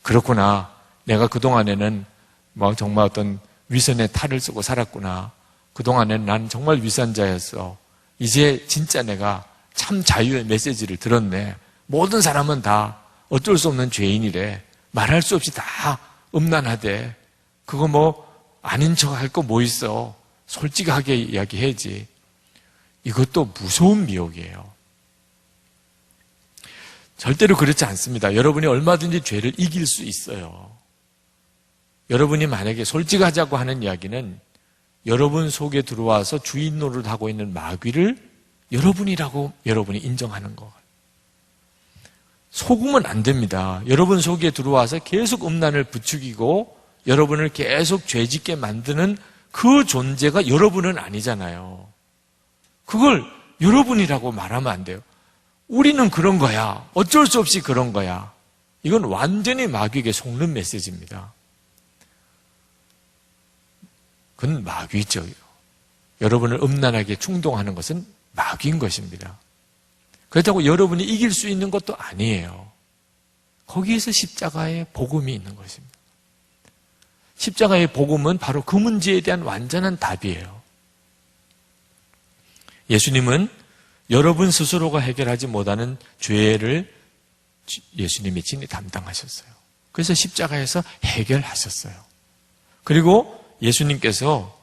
그렇구나. 내가 그동안에는 뭐 정말 어떤 위선의 탈을 쓰고 살았구나. 그동안에는 난 정말 위선자였어. 이제 진짜 내가 참 자유의 메시지를 들었네. 모든 사람은 다 어쩔 수 없는 죄인이래. 말할 수 없이 다 음란하대. 그거 뭐 아닌 척 할 거 뭐 있어. 솔직하게 이야기해야지. 이것도 무서운 미혹이에요. 절대로 그렇지 않습니다. 여러분이 얼마든지 죄를 이길 수 있어요. 여러분이 만약에 솔직하자고 하는 이야기는 여러분 속에 들어와서 주인 노릇하고 있는 마귀를 여러분이라고 여러분이 인정하는 거. 속으면 안 됩니다. 여러분 속에 들어와서 계속 음란을 부추기고 여러분을 계속 죄짓게 만드는 그 존재가 여러분은 아니잖아요. 그걸 여러분이라고 말하면 안 돼요. 우리는 그런 거야. 어쩔 수 없이 그런 거야. 이건 완전히 마귀에게 속는 메시지입니다. 그건 마귀죠. 여러분을 음란하게 충동하는 것은 마귀인 것입니다. 그렇다고 여러분이 이길 수 있는 것도 아니에요. 거기에서 십자가의 복음이 있는 것입니다. 십자가의 복음은 바로 그 문제에 대한 완전한 답이에요. 예수님은 여러분 스스로가 해결하지 못하는 죄를 예수님이 친히 담당하셨어요. 그래서 십자가에서 해결하셨어요. 그리고 예수님께서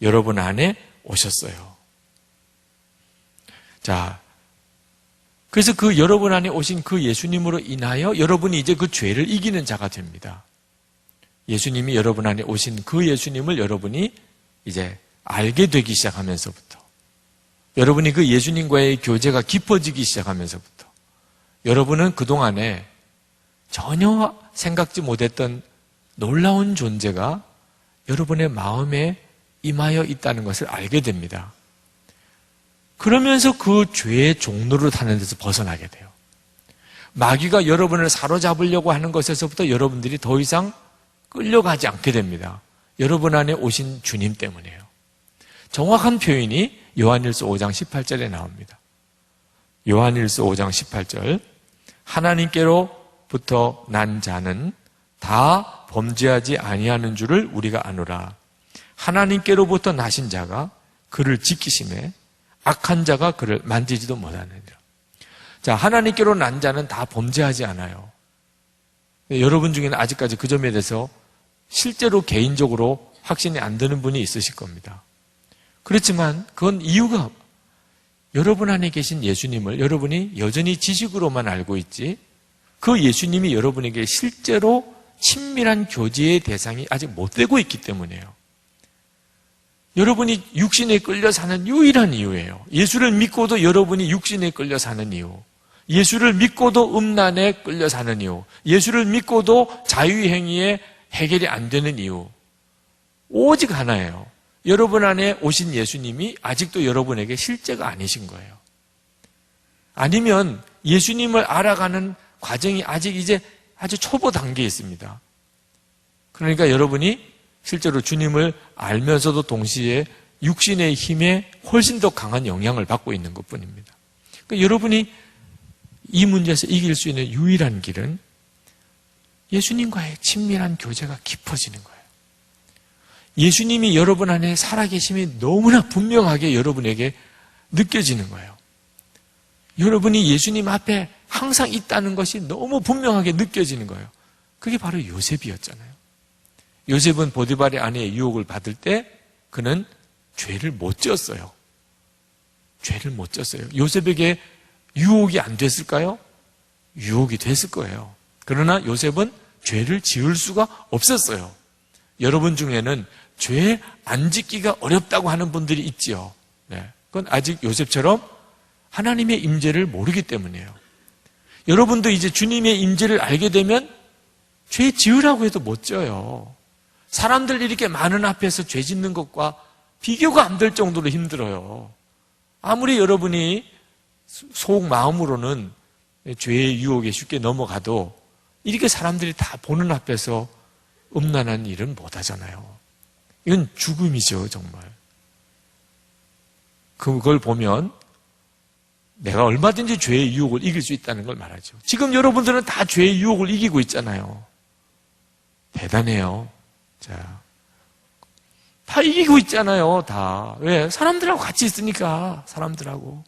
여러분 안에 오셨어요. 자, 그래서 그 여러분 안에 오신 그 예수님으로 인하여 여러분이 이제 그 죄를 이기는 자가 됩니다. 예수님이 여러분 안에 오신 그 예수님을 여러분이 이제 알게 되기 시작하면서부터, 여러분이 그 예수님과의 교제가 깊어지기 시작하면서부터 여러분은 그동안에 전혀 생각지 못했던 놀라운 존재가 여러분의 마음에 임하여 있다는 것을 알게 됩니다. 그러면서 그 죄의 종로를 타는 데서 벗어나게 돼요. 마귀가 여러분을 사로잡으려고 하는 것에서부터 여러분들이 더 이상 끌려가지 않게 됩니다. 여러분 안에 오신 주님 때문이에요. 정확한 표현이 요한일서 5장 18절에 나옵니다. 요한일서 5장 18절, 하나님께로부터 난 자는 다 범죄하지 아니하는 줄을 우리가 아노라. 하나님께로부터 나신 자가 그를 지키심에 악한 자가 그를 만지지도 못하느니라. 자, 하나님께로 난 자는 다 범죄하지 않아요. 여러분 중에는 아직까지 그 점에 대해서 실제로 개인적으로 확신이 안 드는 분이 있으실 겁니다. 그렇지만 그건 이유가, 여러분 안에 계신 예수님을 여러분이 여전히 지식으로만 알고 있지, 그 예수님이 여러분에게 실제로 친밀한 교제의 대상이 아직 못 되고 있기 때문이에요. 여러분이 육신에 끌려 사는 유일한 이유예요. 예수를 믿고도 여러분이 육신에 끌려 사는 이유, 예수를 믿고도 음란에 끌려 사는 이유, 예수를 믿고도 자유행위에 해결이 안 되는 이유, 오직 하나예요. 여러분 안에 오신 예수님이 아직도 여러분에게 실제가 아니신 거예요. 아니면 예수님을 알아가는 과정이 아직 이제 아주 초보 단계에 있습니다. 그러니까 여러분이 실제로 주님을 알면서도 동시에 육신의 힘에 훨씬 더 강한 영향을 받고 있는 것뿐입니다. 그러니까 여러분이 이 문제에서 이길 수 있는 유일한 길은 예수님과의 친밀한 교제가 깊어지는 거예요. 예수님이 여러분 안에 살아계심이 너무나 분명하게 여러분에게 느껴지는 거예요. 여러분이 예수님 앞에 항상 있다는 것이 너무 분명하게 느껴지는 거예요. 그게 바로 요셉이었잖아요. 요셉은 보디발의 아내의 유혹을 받을 때 그는 죄를 못 지었어요. 죄를 못 지었어요. 요셉에게 유혹이 안 됐을까요? 유혹이 됐을 거예요. 그러나 요셉은 죄를 지을 수가 없었어요. 여러분 중에는 죄 안 짓기가 어렵다고 하는 분들이 있지요. 네. 그건 아직 요셉처럼 하나님의 임재를 모르기 때문이에요. 여러분도 이제 주님의 임재를 알게 되면 죄 지으라고 해도 못 지어요. 사람들 이렇게 많은 앞에서 죄 짓는 것과 비교가 안 될 정도로 힘들어요. 아무리 여러분이 속 마음으로는 죄의 유혹에 쉽게 넘어가도 이렇게 사람들이 다 보는 앞에서 음란한 일은 못 하잖아요. 이건 죽음이죠, 정말. 그걸 보면 내가 얼마든지 죄의 유혹을 이길 수 있다는 걸 말하죠. 지금 여러분들은 다 죄의 유혹을 이기고 있잖아요. 대단해요. 자, 다 이기고 있잖아요, 다. 왜? 사람들하고 같이 있으니까, 사람들하고.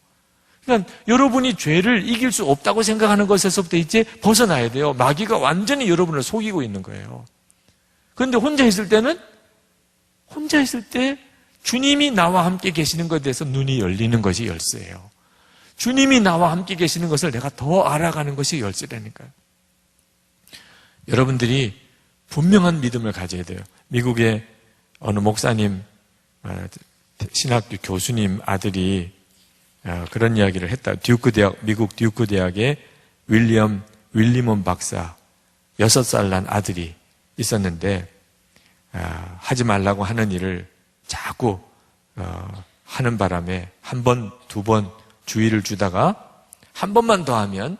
그러니까 여러분이 죄를 이길 수 없다고 생각하는 것에서부터 이제 벗어나야 돼요. 마귀가 완전히 여러분을 속이고 있는 거예요. 그런데 혼자 있을 때 주님이 나와 함께 계시는 것에 대해서 눈이 열리는 것이 열쇠예요. 주님이 나와 함께 계시는 것을 내가 더 알아가는 것이 열쇠라니까요. 여러분들이 분명한 믿음을 가져야 돼요. 미국의 어느 목사님, 신학교 교수님 아들이 그런 이야기를 했다. 미국 듀크 대학의 윌리엄 박사 6살 난 아들이 있었는데 하지 말라고 하는 일을 자꾸 하는 바람에 한 번, 두 번 주의를 주다가 한 번만 더 하면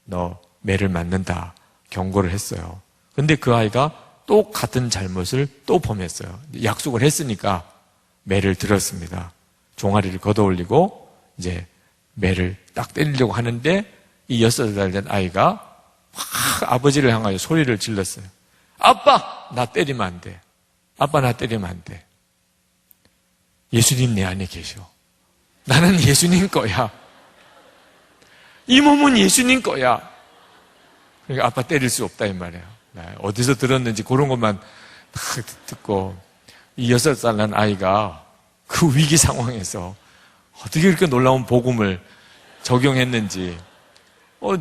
너 매를 맞는다 경고를 했어요. 근데 그 아이가 똑같은 잘못을 또 범했어요. 약속을 했으니까 매를 들었습니다. 종아리를 걷어올리고 이제 매를 딱 때리려고 하는데 이 6살 된 아이가 막 아버지를 향하여 소리를 질렀어요. 아빠! 나 때리면 안 돼. 아빠 나 때리면 안 돼. 예수님 내 안에 계셔. 나는 예수님 거야. 이 몸은 예수님 거야. 그러니까 아빠 때릴 수 없다 이 말이에요. 어디서 들었는지 그런 것만 딱 듣고 이 6살 난 아이가 그 위기 상황에서 어떻게 그렇게 놀라운 복음을 적용했는지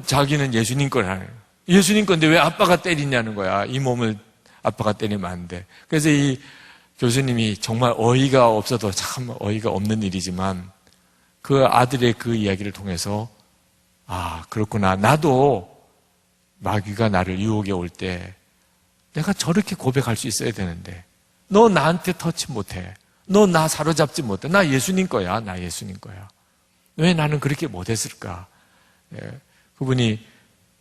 자기는 예수님 거라는 예수님 건데 왜 아빠가 때리냐는 거야. 이 몸을 아빠가 때리면 안 돼. 그래서 이 교수님이 정말 어이가 없어도 참 어이가 없는 일이지만 그 아들의 그 이야기를 통해서 그렇구나. 나도 마귀가 나를 유혹해 올 때 내가 저렇게 고백할 수 있어야 되는데 너 나한테 터치 못해. 너 나 사로잡지 못해. 나 예수님 거야. 나 예수님 거야. 왜 나는 그렇게 못했을까? 그분이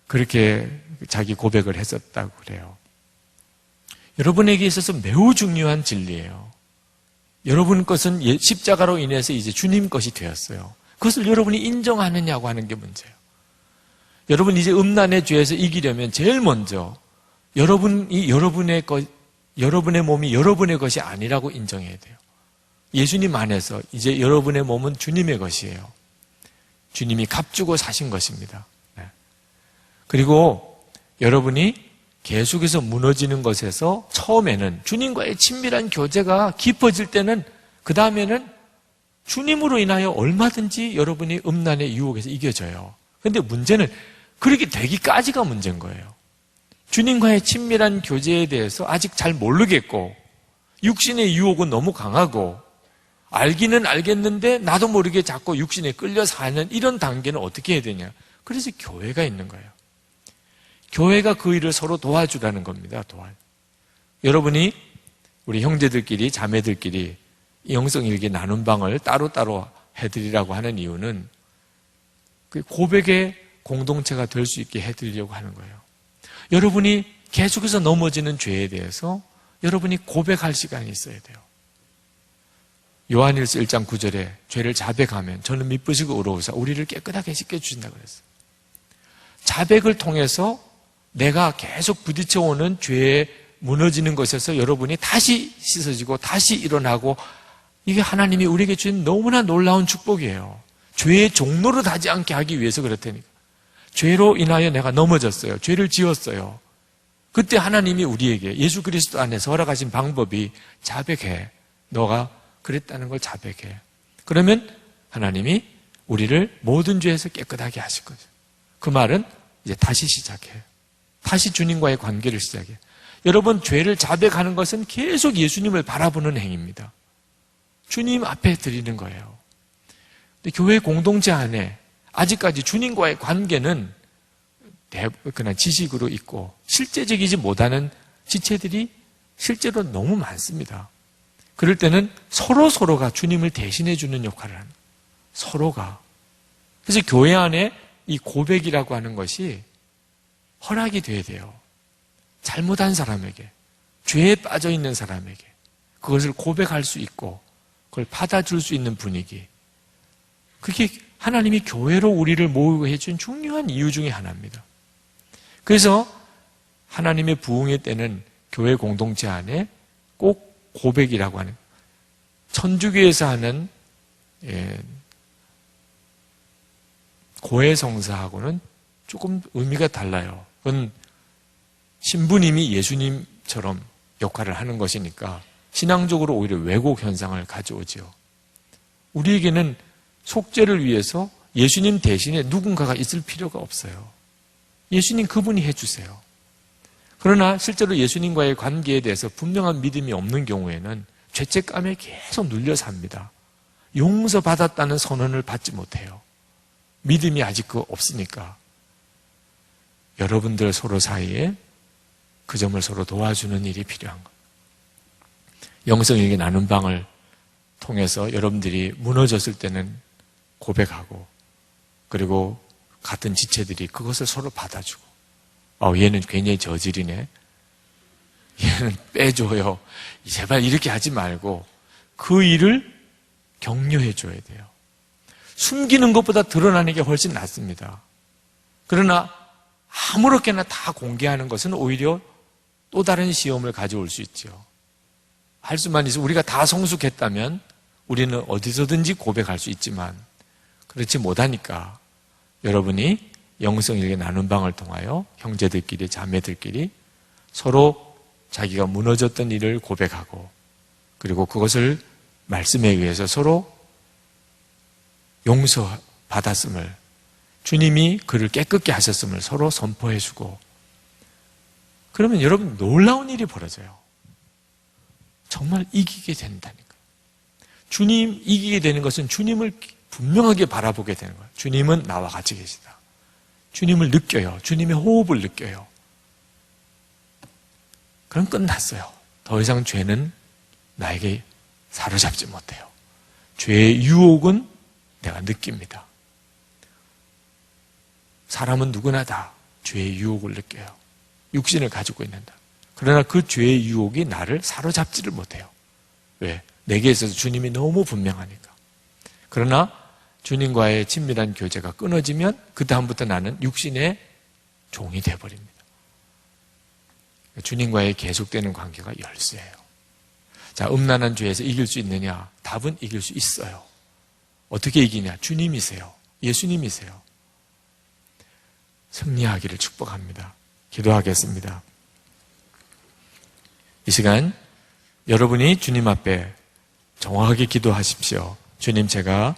그렇게 자기 고백을 했었다고 그래요. 여러분에게 있어서 매우 중요한 진리예요. 여러분 것은 십자가로 인해서 이제 주님 것이 되었어요. 그것을 여러분이 인정하느냐고 하는 게 문제예요. 여러분 이제 음란의 죄에서 이기려면 제일 먼저 여러분의 몸이 여러분의 것이 아니라고 인정해야 돼요. 예수님 안에서 이제 여러분의 몸은 주님의 것이에요. 주님이 값주고 사신 것입니다. 그리고 여러분이 계속해서 무너지는 것에서 처음에는 주님과의 친밀한 교제가 깊어질 때는 그 다음에는 주님으로 인하여 얼마든지 여러분이 음란의 유혹에서 이겨져요. 그런데 문제는 그렇게 되기까지가 문제인 거예요. 주님과의 친밀한 교제에 대해서 아직 잘 모르겠고 육신의 유혹은 너무 강하고 알기는 알겠는데 나도 모르게 자꾸 육신에 끌려 사는 이런 단계는 어떻게 해야 되냐. 그래서 교회가 있는 거예요. 교회가 그 일을 서로 도와주라는 겁니다. 여러분이 우리 형제들끼리 자매들끼리 영성일기 나눔방을 따로따로 해드리라고 하는 이유는 그 고백의 공동체가 될 수 있게 해드리려고 하는 거예요. 여러분이 계속해서 넘어지는 죄에 대해서 여러분이 고백할 시간이 있어야 돼요. 요한일서 1장 9절에 죄를 자백하면 저는 미쁘시고 의로우사 우리를 깨끗하게 씻겨주신다고 그랬어요. 자백을 통해서 내가 계속 부딪혀오는 죄에 무너지는 것에서 여러분이 다시 씻어지고 다시 일어나고 이게 하나님이 우리에게 주신 너무나 놀라운 축복이에요. 죄의 종로를 하지 않게 하기 위해서 그렇다니까. 죄로 인하여 내가 넘어졌어요. 죄를 지었어요. 그때 하나님이 우리에게 예수 그리스도 안에서 허락하신 방법이 자백해. 너가 그랬다는 걸 자백해. 그러면 하나님이 우리를 모든 죄에서 깨끗하게 하실 거죠. 그 말은 이제 다시 시작해요. 다시 주님과의 관계를 시작해요. 여러분 죄를 자백하는 것은 계속 예수님을 바라보는 행위입니다. 주님 앞에 드리는 거예요. 근데 교회 공동체 안에 아직까지 주님과의 관계는 그냥 지식으로 있고 실제적이지 못하는 지체들이 실제로 너무 많습니다. 그럴 때는 서로가 주님을 대신해 주는 역할을 하는 거예요. 서로가. 그래서 교회 안에 이 고백이라고 하는 것이 허락이 돼야 돼요. 잘못한 사람에게, 죄에 빠져 있는 사람에게 그것을 고백할 수 있고 그걸 받아줄 수 있는 분위기. 그게 하나님이 교회로 우리를 모으고 해준 중요한 이유 중에 하나입니다. 그래서 하나님의 부흥의 때는 교회 공동체 안에 꼭 고백이라고 하는 천주교에서 하는 고해성사하고는 조금 의미가 달라요. 그건 신부님이 예수님처럼 역할을 하는 것이니까 신앙적으로 오히려 왜곡 현상을 가져오죠. 우리에게는 속죄를 위해서 예수님 대신에 누군가가 있을 필요가 없어요. 예수님 그분이 해주세요. 그러나 실제로 예수님과의 관계에 대해서 분명한 믿음이 없는 경우에는 죄책감에 계속 눌려 삽니다. 용서받았다는 선언을 받지 못해요. 믿음이 아직 없으니까. 여러분들 서로 사이에 그 점을 서로 도와주는 일이 필요한 겁니다. 영성에게 나눈 방을 통해서 여러분들이 무너졌을 때는 고백하고, 그리고 같은 지체들이 그것을 서로 받아주고, 얘는 괜히 저질이네, 얘는 빼줘요, 제발 이렇게 하지 말고 그 일을 격려해 줘야 돼요. 숨기는 것보다 드러나는 게 훨씬 낫습니다. 그러나 아무렇게나 다 공개하는 것은 오히려 또 다른 시험을 가져올 수 있죠. 할 수만 있어 우리가 다 성숙했다면 우리는 어디서든지 고백할 수 있지만, 그렇지 못하니까 여러분이 영성일기 나눈 방을 통하여 형제들끼리, 자매들끼리 서로 자기가 무너졌던 일을 고백하고, 그리고 그것을 말씀에 의해서 서로 용서받았음을, 주님이 그를 깨끗게 하셨음을 서로 선포해주고, 그러면 여러분 놀라운 일이 벌어져요. 정말 이기게 된다니까요. 주님 이기게 되는 것은 주님을 분명하게 바라보게 되는 거예요. 주님은 나와 같이 계시다. 주님을 느껴요. 주님의 호흡을 느껴요. 그럼 끝났어요. 더 이상 죄는 나에게 사로잡지 못해요. 죄의 유혹은 내가 느낍니다. 사람은 누구나 다 죄의 유혹을 느껴요. 육신을 가지고 있는다. 그러나 그 죄의 유혹이 나를 사로잡지를 못해요. 왜? 내게 있어서 주님이 너무 분명하니까. 그러나 주님과의 친밀한 교제가 끊어지면 그 다음부터 나는 육신의 종이 되어버립니다. 주님과의 계속되는 관계가 열쇠예요. 자, 음란한 죄에서 이길 수 있느냐? 답은 이길 수 있어요. 어떻게 이기냐? 주님이세요. 예수님이세요. 승리하기를 축복합니다. 기도하겠습니다. 이 시간 여러분이 주님 앞에 정확하게 기도하십시오. 주님, 제가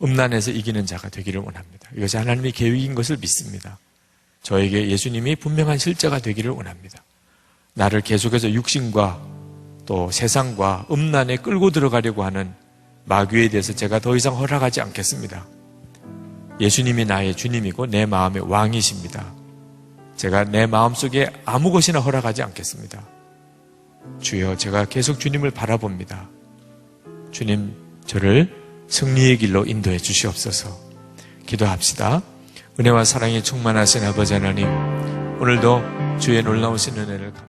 음란에서 이기는 자가 되기를 원합니다. 이것이 하나님의 계획인 것을 믿습니다. 저에게 예수님이 분명한 실제가 되기를 원합니다. 나를 계속해서 육신과 또 세상과 음란에 끌고 들어가려고 하는 마귀에 대해서 제가 더 이상 허락하지 않겠습니다. 예수님이 나의 주님이고 내 마음의 왕이십니다. 제가 내 마음속에 아무 것이나 허락하지 않겠습니다. 주여, 제가 계속 주님을 바라봅니다. 주님, 저를 승리의 길로 인도해 주시옵소서. 기도합시다. 은혜와 사랑이 충만하신 아버지 하나님, 오늘도 주의 놀라우신 은혜를